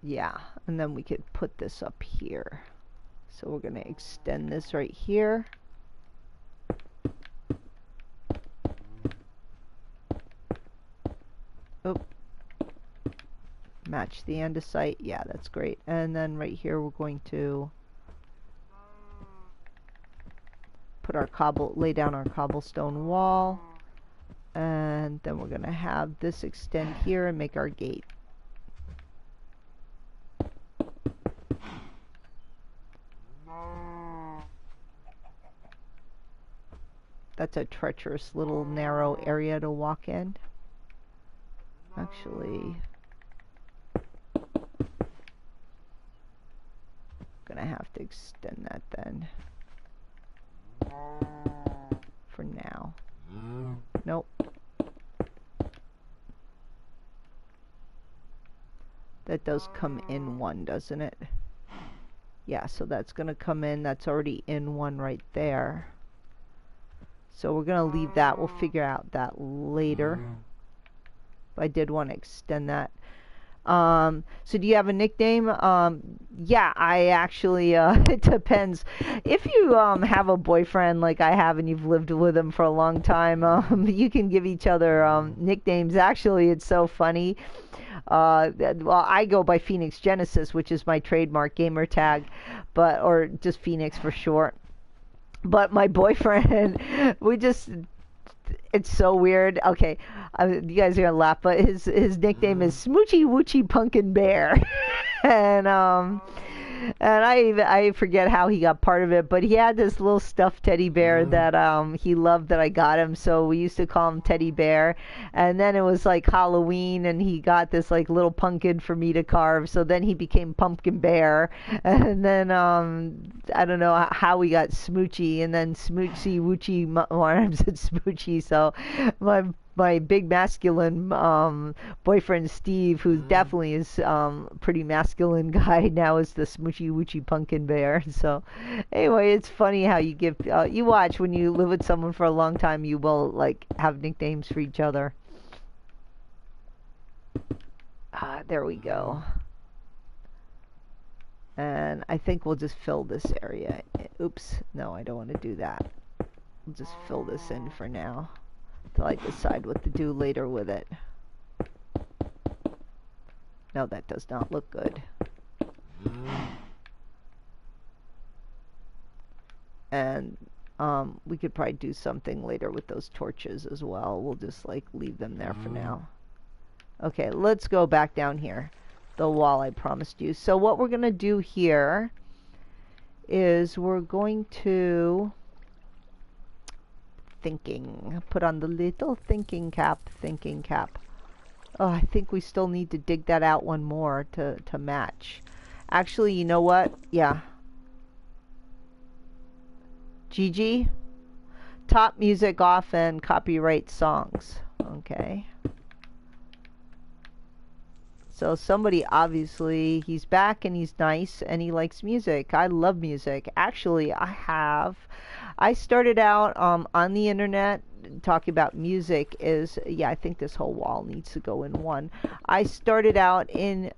Yeah, and then we could put this up here. So we're going to extend this right here. Oop. Match the andesite. Yeah, that's great. And then right here we're going to put our lay down our cobblestone wall, and then we're going to have this extend here and make our gate. That's a treacherous little narrow area to walk in. Actually, gonna have to extend that then for now. Nope. That does come in one, doesn't it? Yeah, so that's gonna come in. That's already in one right there. So we're gonna leave that. We'll figure out that later. But I did want to extend that. So do you have a nickname? Yeah, I actually, it depends. If you have a boyfriend like I have and you've lived with him for a long time, you can give each other nicknames. Actually, it's so funny. Well, I go by phoenixgenesis, which is my trademark gamer tag, or just Phoenix for short. But my boyfriend, it's so weird. Okay, you guys are gonna laugh, but his nickname is Smoochy Woochy Pumpkin Bear, and I forget how he got part of it, but he had this little stuffed teddy bear that he loved that I got him, so we used to call him Teddy Bear. And then it was like Halloween, and he got this like little pumpkin for me to carve, so then he became Pumpkin Bear. And then I don't know how we got Smoochy, and then Smoochy Woochy Arms at Smoochy. So my big masculine boyfriend Steve, who definitely is pretty masculine guy now, is the Smoochy Woochy Pumpkin Bear. So anyway, it's funny how you give you watch when you live with someone for a long time, you will like have nicknames for each other. There we go. And I think we'll just fill this area. Oops, no, I don't want to do that. We'll just fill this in for now till I decide what to do later with it. No, that does not look good. And we could probably do something later with those torches as well. We'll just like leave them there for now. Okay, let's go back down here. the wall I promised you. So what we're going to do here is we're going to put on the little thinking cap. Oh, I think we still need to dig that out one more to match. Actually, you know what? Yeah. GG. Top music off and copyright songs. Okay. So somebody, obviously, he's back and he's nice and he likes music. I love music. Actually, I started out on the internet talking about music yeah, I think this whole wall needs to go in one. I started out in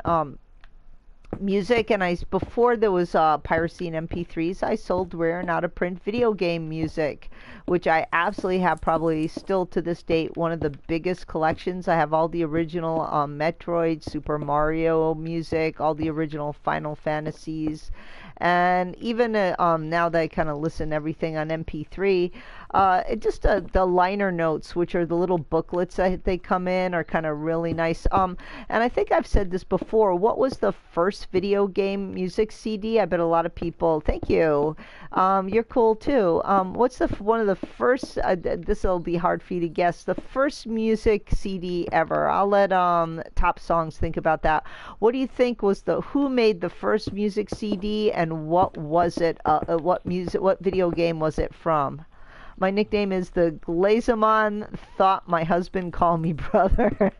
music, and before there was piracy and MP3s, I sold rare and out of print video game music, which I absolutely have, probably still to this date, one of the biggest collections. I have all the original Metroid, Super Mario music, all the original Final Fantasies, and even now that I kind of listen to everything on MP3, the liner notes, which are the little booklets that they come in, are kind of really nice. And I think I've said this before. What was the first video game music CD? I bet a lot of people. Thank you. You're cool too. What's one of the first? This will be hard for you to guess. The first music CD ever. I'll let Top Songs think about that. What do you think was who made the first music CD, and what was it? What video game was it from? My nickname is the Glazamon. Thought my husband called me brother.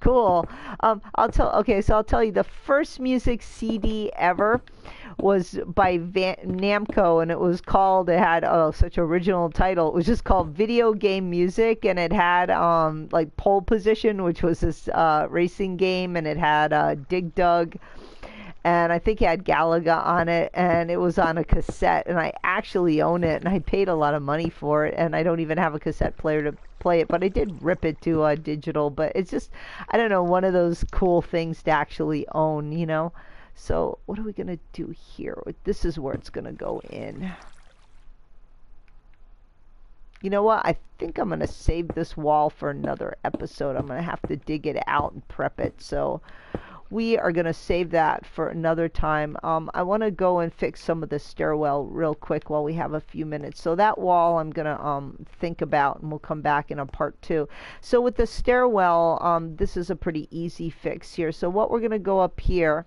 Cool. I'll tell you, the first music CD ever was by Namco, and it had such original title. It was just called Video Game Music, and it had like Pole Position, which was this racing game, and it had Dig Dug. And I think it had Galaga on it, and it was on a cassette, and I actually own it, and I paid a lot of money for it, and I don't even have a cassette player to play it, but I did rip it to digital. But it's just, I don't know, one of those cool things to actually own, you know? So what are we going to do here? This is where it's going to go in. You know what? I think I'm going to save this wall for another episode. I'm going to have to dig it out and prep it, so we are going to save that for another time. I want to go and fix some of the stairwell real quick while we have a few minutes. So that wall I'm going to think about, and we'll come back in a part 2. So with the stairwell, this is a pretty easy fix here. So what we're going to go up here,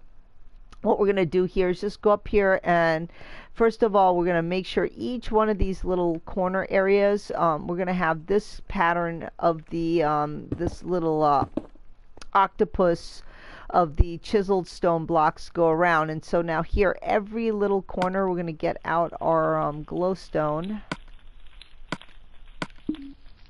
what we're going to do here is just go up here, and first of all, we're going to make sure each one of these little corner areas, we're going to have this pattern of the this little octopus of the chiseled stone blocks go around. And so now here, every little corner, we're going to get out our glowstone,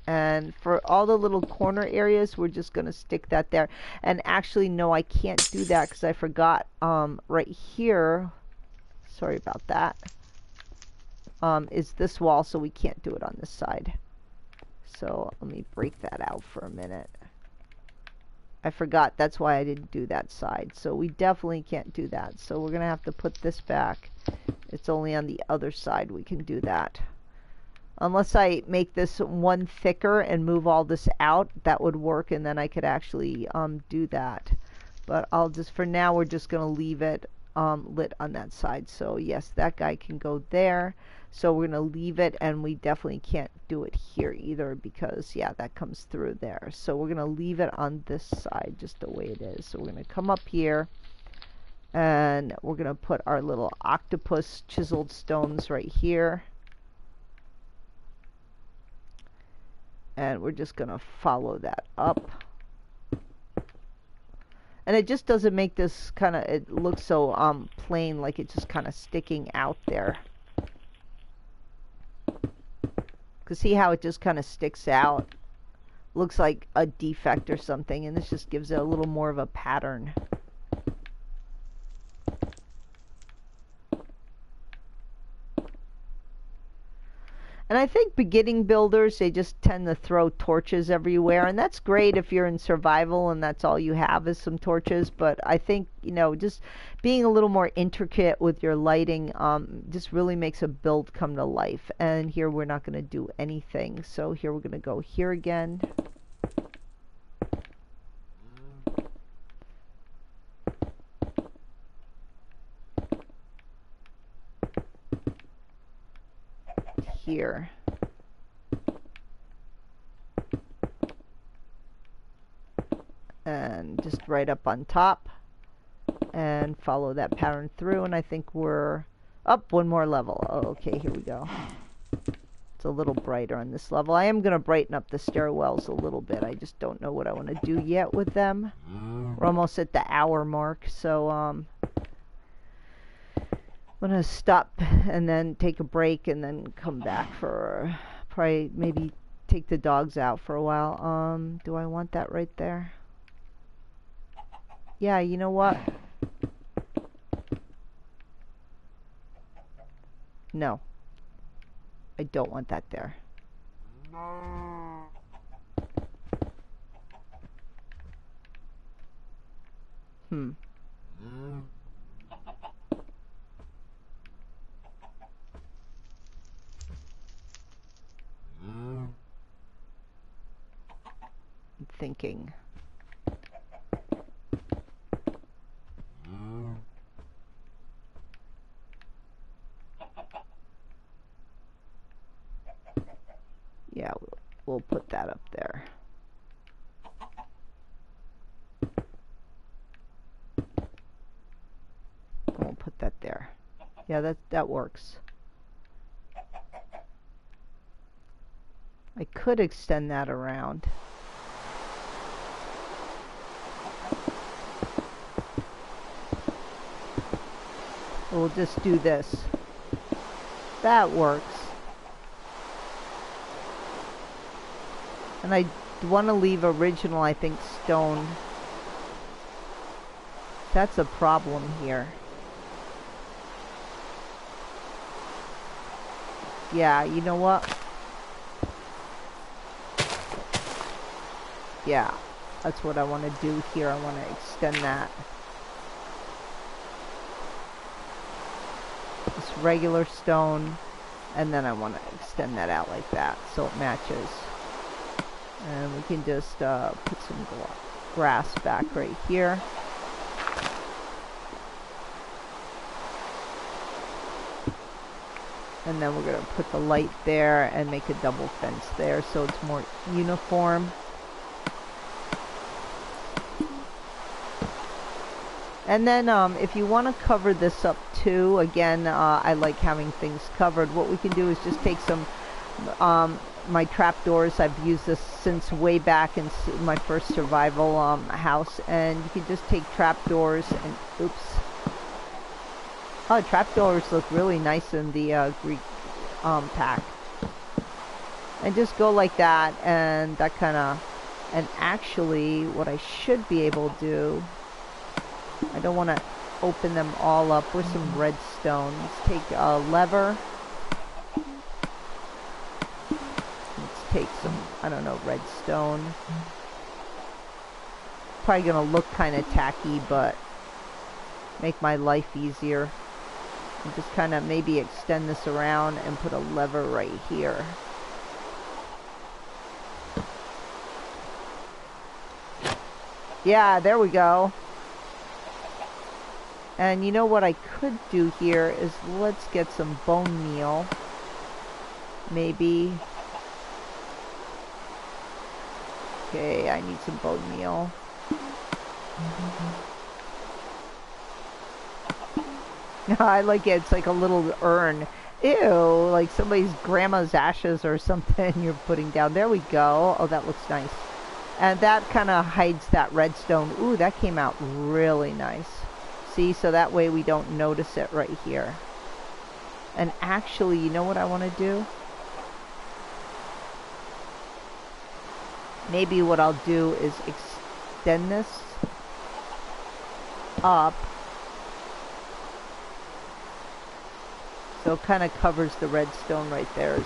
and for all the little corner areas, we're just going to stick that there. And actually, no, I can't do that because I forgot right here, sorry about that, is this wall, so we can't do it on this side. So let me break that out for a minute. I forgot, that's why I didn't do that side. So we definitely can't do that. So we're going to have to put this back. It's only on the other side we can do that. Unless I make this one thicker and move all this out, that would work, and then I could actually do that. But for now, we're just going to leave it lit on that side. So yes, that guy can go there. So we're going to leave it, and we definitely can't do it here either because, yeah, that comes through there. So we're going to leave it on this side just the way it is. So we're going to come up here, and we're going to put our little octopus chiseled stones right here. And we're just going to follow that up. And it just doesn't make this kind of, it looks so plain, like it's just kind of sticking out there. Because see how it just kind of sticks out? Looks like a defect or something, and this just gives it a little more of a pattern. And I think beginning builders, they just tend to throw torches everywhere, and that's great if you're in survival and that's all you have is some torches. But I think, you know, just being a little more intricate with your lighting just really makes a build come to life. And here we're not going to do anything. So here we're going to go here again. here. And just right up on top. And follow that pattern through, and I think we're up one more level. Okay, here we go. It's a little brighter on this level. I am going to brighten up the stairwells a little bit. I just don't know what I want to do yet with them. We're almost at the hour mark, so I'm going to stop and then take a break and then come back for probably maybe take the dogs out for a while. Do I want that right there? Yeah, you know what? No. I don't want that there. I'm thinking. Yeah, we'll put that up there. We'll put that there. Yeah, that works. I could extend that around. We'll just do this. That works. And I want to leave original, I think, stone. That's a problem here. Yeah, you know what? Yeah, that's what I want to do here. I want to extend that. This regular stone, and then I want to extend that out like that so it matches. And we can just put some grass back right here. And then we're going to put the light there and make a double fence there so it's more uniform. And then if you want to cover this up too, again, I like having things covered. What we can do is just take some my trapdoors. I've used this since way back in my first survival house, and you can just take trapdoors and oops. Oh, trapdoors look really nice in the Greek pack. And just go like that, and that kind of, and actually what I should be able to do, I don't want to open them all up with some redstone. Let's take a lever. Let's take some, I don't know, redstone. Probably going to look kind of tacky, but make my life easier. And just kind of maybe extend this around and put a lever right here. Yeah, there we go. And you know what I could do here is let's get some bone meal. Maybe. Okay, I need some bone meal. I like it. It's like a little urn. Ew, like somebody's grandma's ashes or something you're putting down. There we go. Oh, that looks nice. And that kind of hides that redstone. Ooh, that came out really nice. See, so that way we don't notice it right here. And actually, you know what I want to do? Maybe what I'll do is extend this up. So it kind of covers the redstone right there as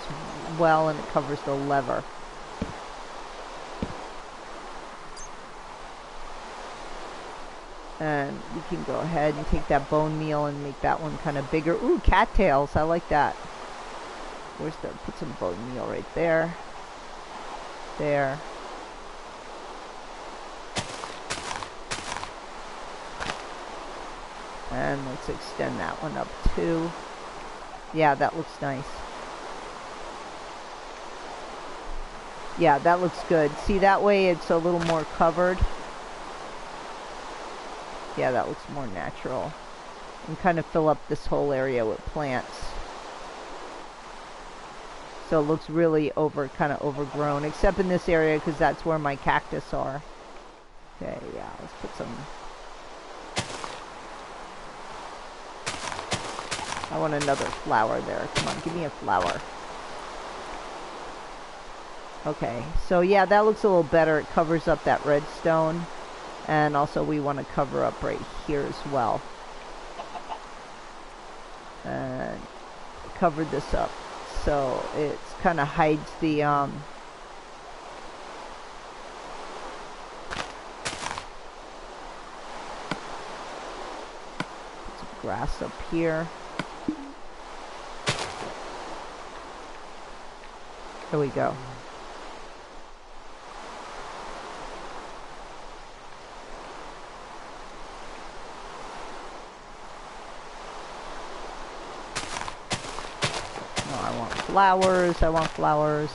well, and it covers the lever. And we can go ahead and take that bone meal and make that one kind of bigger. Ooh, cattails. I like that. Where's the, put some bone meal right there. There. And let's extend that one up too. Yeah, that looks nice. Yeah, that looks good. See, that way it's a little more covered. Yeah, that looks more natural. And kind of fill up this whole area with plants. So it looks really kind of overgrown, except in this area because that's where my cactus are. Okay, yeah, let's put some. I want another flower there. Come on, give me a flower. Okay, so yeah, that looks a little better. It covers up that redstone. And also we want to cover up right here as well. And cover this up. So it kind of hides the put some grass up here. There we go. Flowers, I want flowers.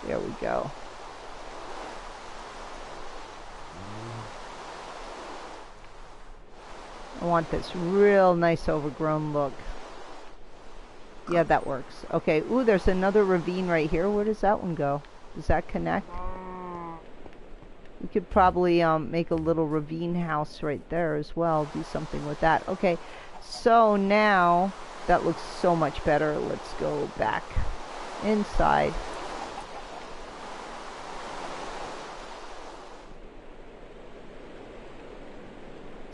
There we go. I want this real nice overgrown look. Yeah, that works. Okay, ooh, there's another ravine right here. Where does that one go? Does that connect? We could probably make a little ravine house right there as well. Do something with that. Okay, so now that looks so much better. Let's go back inside.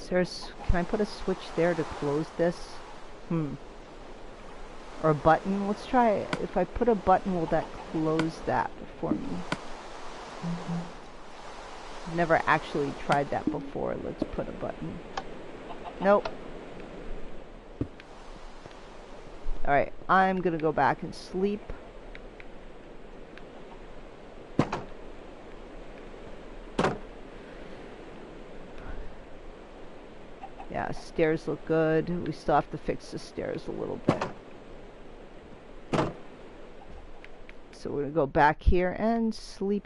Can I put a switch there to close this? Or a button? Let's try it. If I put a button, will that close that for me? Never actually tried that before. Let's put a button. Nope. Alright, I'm gonna go back and sleep. Yeah, stairs look good. We still have to fix the stairs a little bit. So we're gonna go back here and sleep.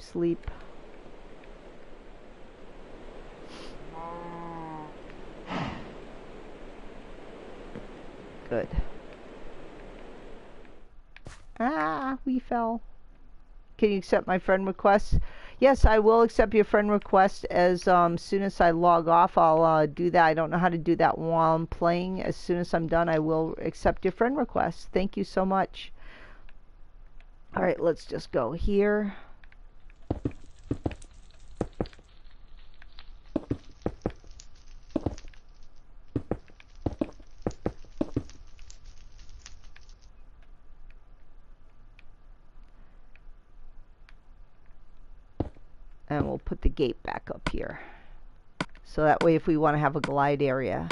Good. Ah, we fell. Can you accept my friend request? Yes, I will accept your friend request as soon as I log off. I'll do that. I don't know how to do that while I'm playing. As soon as I'm done, I will accept your friend request. Thank you so much. All right, let's just go here. And we'll put the gate back up here. So that way if we want to have a glide area.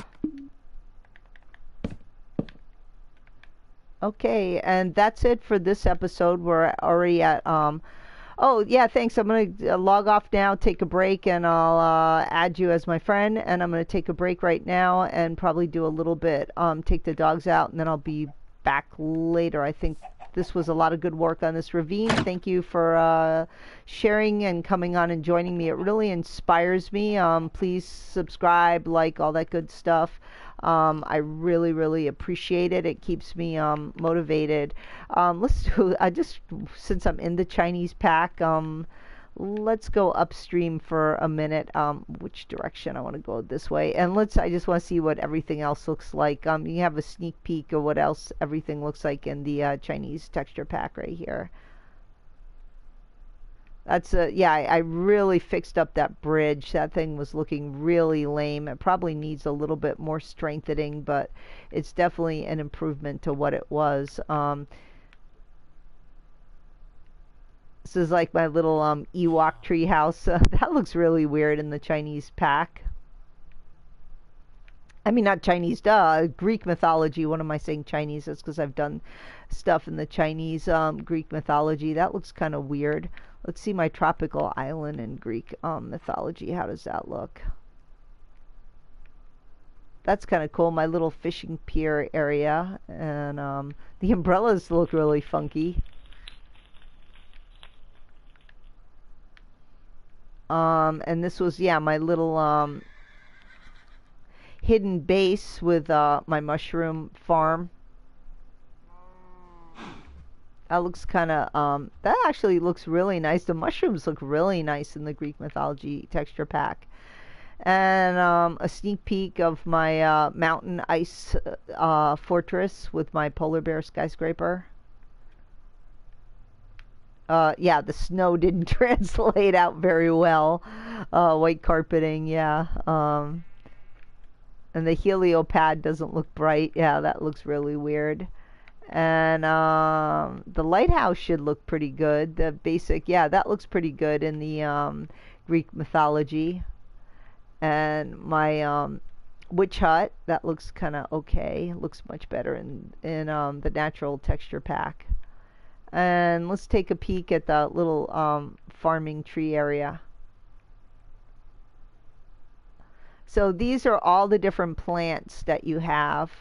Okay, and that's it for this episode. We're already at, oh yeah, thanks. I'm going to log off now, take a break, and I'll add you as my friend. And I'm going to take a break right now and probably do a little bit, take the dogs out, and then I'll be back later. I think this was a lot of good work on this ravine. Thank you for sharing and coming on and joining me. It really inspires me. Please subscribe, like, all that good stuff. I really appreciate it. It keeps me motivated. Let's do, since I'm in the Chinese pack, let's go upstream for a minute. Which direction? I want to go this way. And I just want to see what everything else looks like. You have a sneak peek of what else everything looks like in the Chinese texture pack right here. That's yeah, I really fixed up that bridge. That thing was looking really lame. It probably needs a little bit more strengthening, but it's definitely an improvement to what it was. This is like my little Ewok tree house. That looks really weird in the Chinese pack. I mean, not Chinese, Greek mythology. What am I saying Chinese? That's because I've done stuff in the Chinese Greek mythology. That looks kind of weird. Let's see my tropical island in Greek mythology. How does that look? that's kind of cool. My little fishing pier area, and the umbrellas look really funky. And this was, yeah, my little hidden base with my mushroom farm. That looks kind of, that actually looks really nice. The mushrooms look really nice in the Greek mythology texture pack. And a sneak peek of my mountain ice fortress with my polar bear skyscraper. Yeah, the snow didn't translate out very well. White carpeting, yeah. And the heliopad doesn't look bright. Yeah, that looks really weird. And the lighthouse should look pretty good. The basic, yeah, that looks pretty good in the Greek mythology. And my witch hut, that looks kind of okay. Looks much better in the natural texture pack. And let's take a peek at the little farming tree area. So these are all the different plants that you have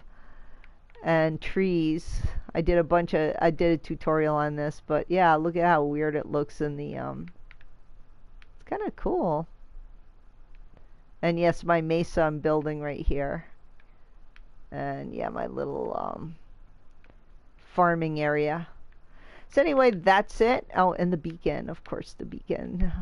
and trees. I did a tutorial on this, but yeah, look at how weird it looks in the it's kind of cool. And yes, my mesa I'm building right here. And yeah, my little farming area. So anyway, that's it. Oh, and the beacon, of course, the beacon.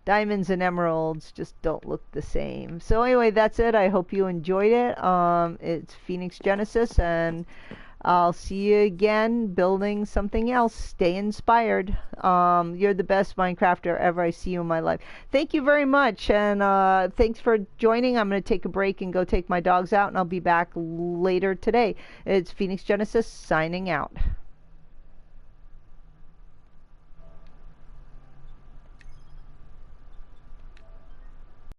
Diamonds and emeralds just don't look the same. So anyway, that's it. I hope you enjoyed it. It's phoenixgenesis, and I'll see you again building something else. Stay inspired. You're the best Minecrafter ever. I see you in my life. Thank you very much, and thanks for joining. I'm going to take a break and go take my dogs out, and I'll be back later today. It's phoenixgenesis signing out.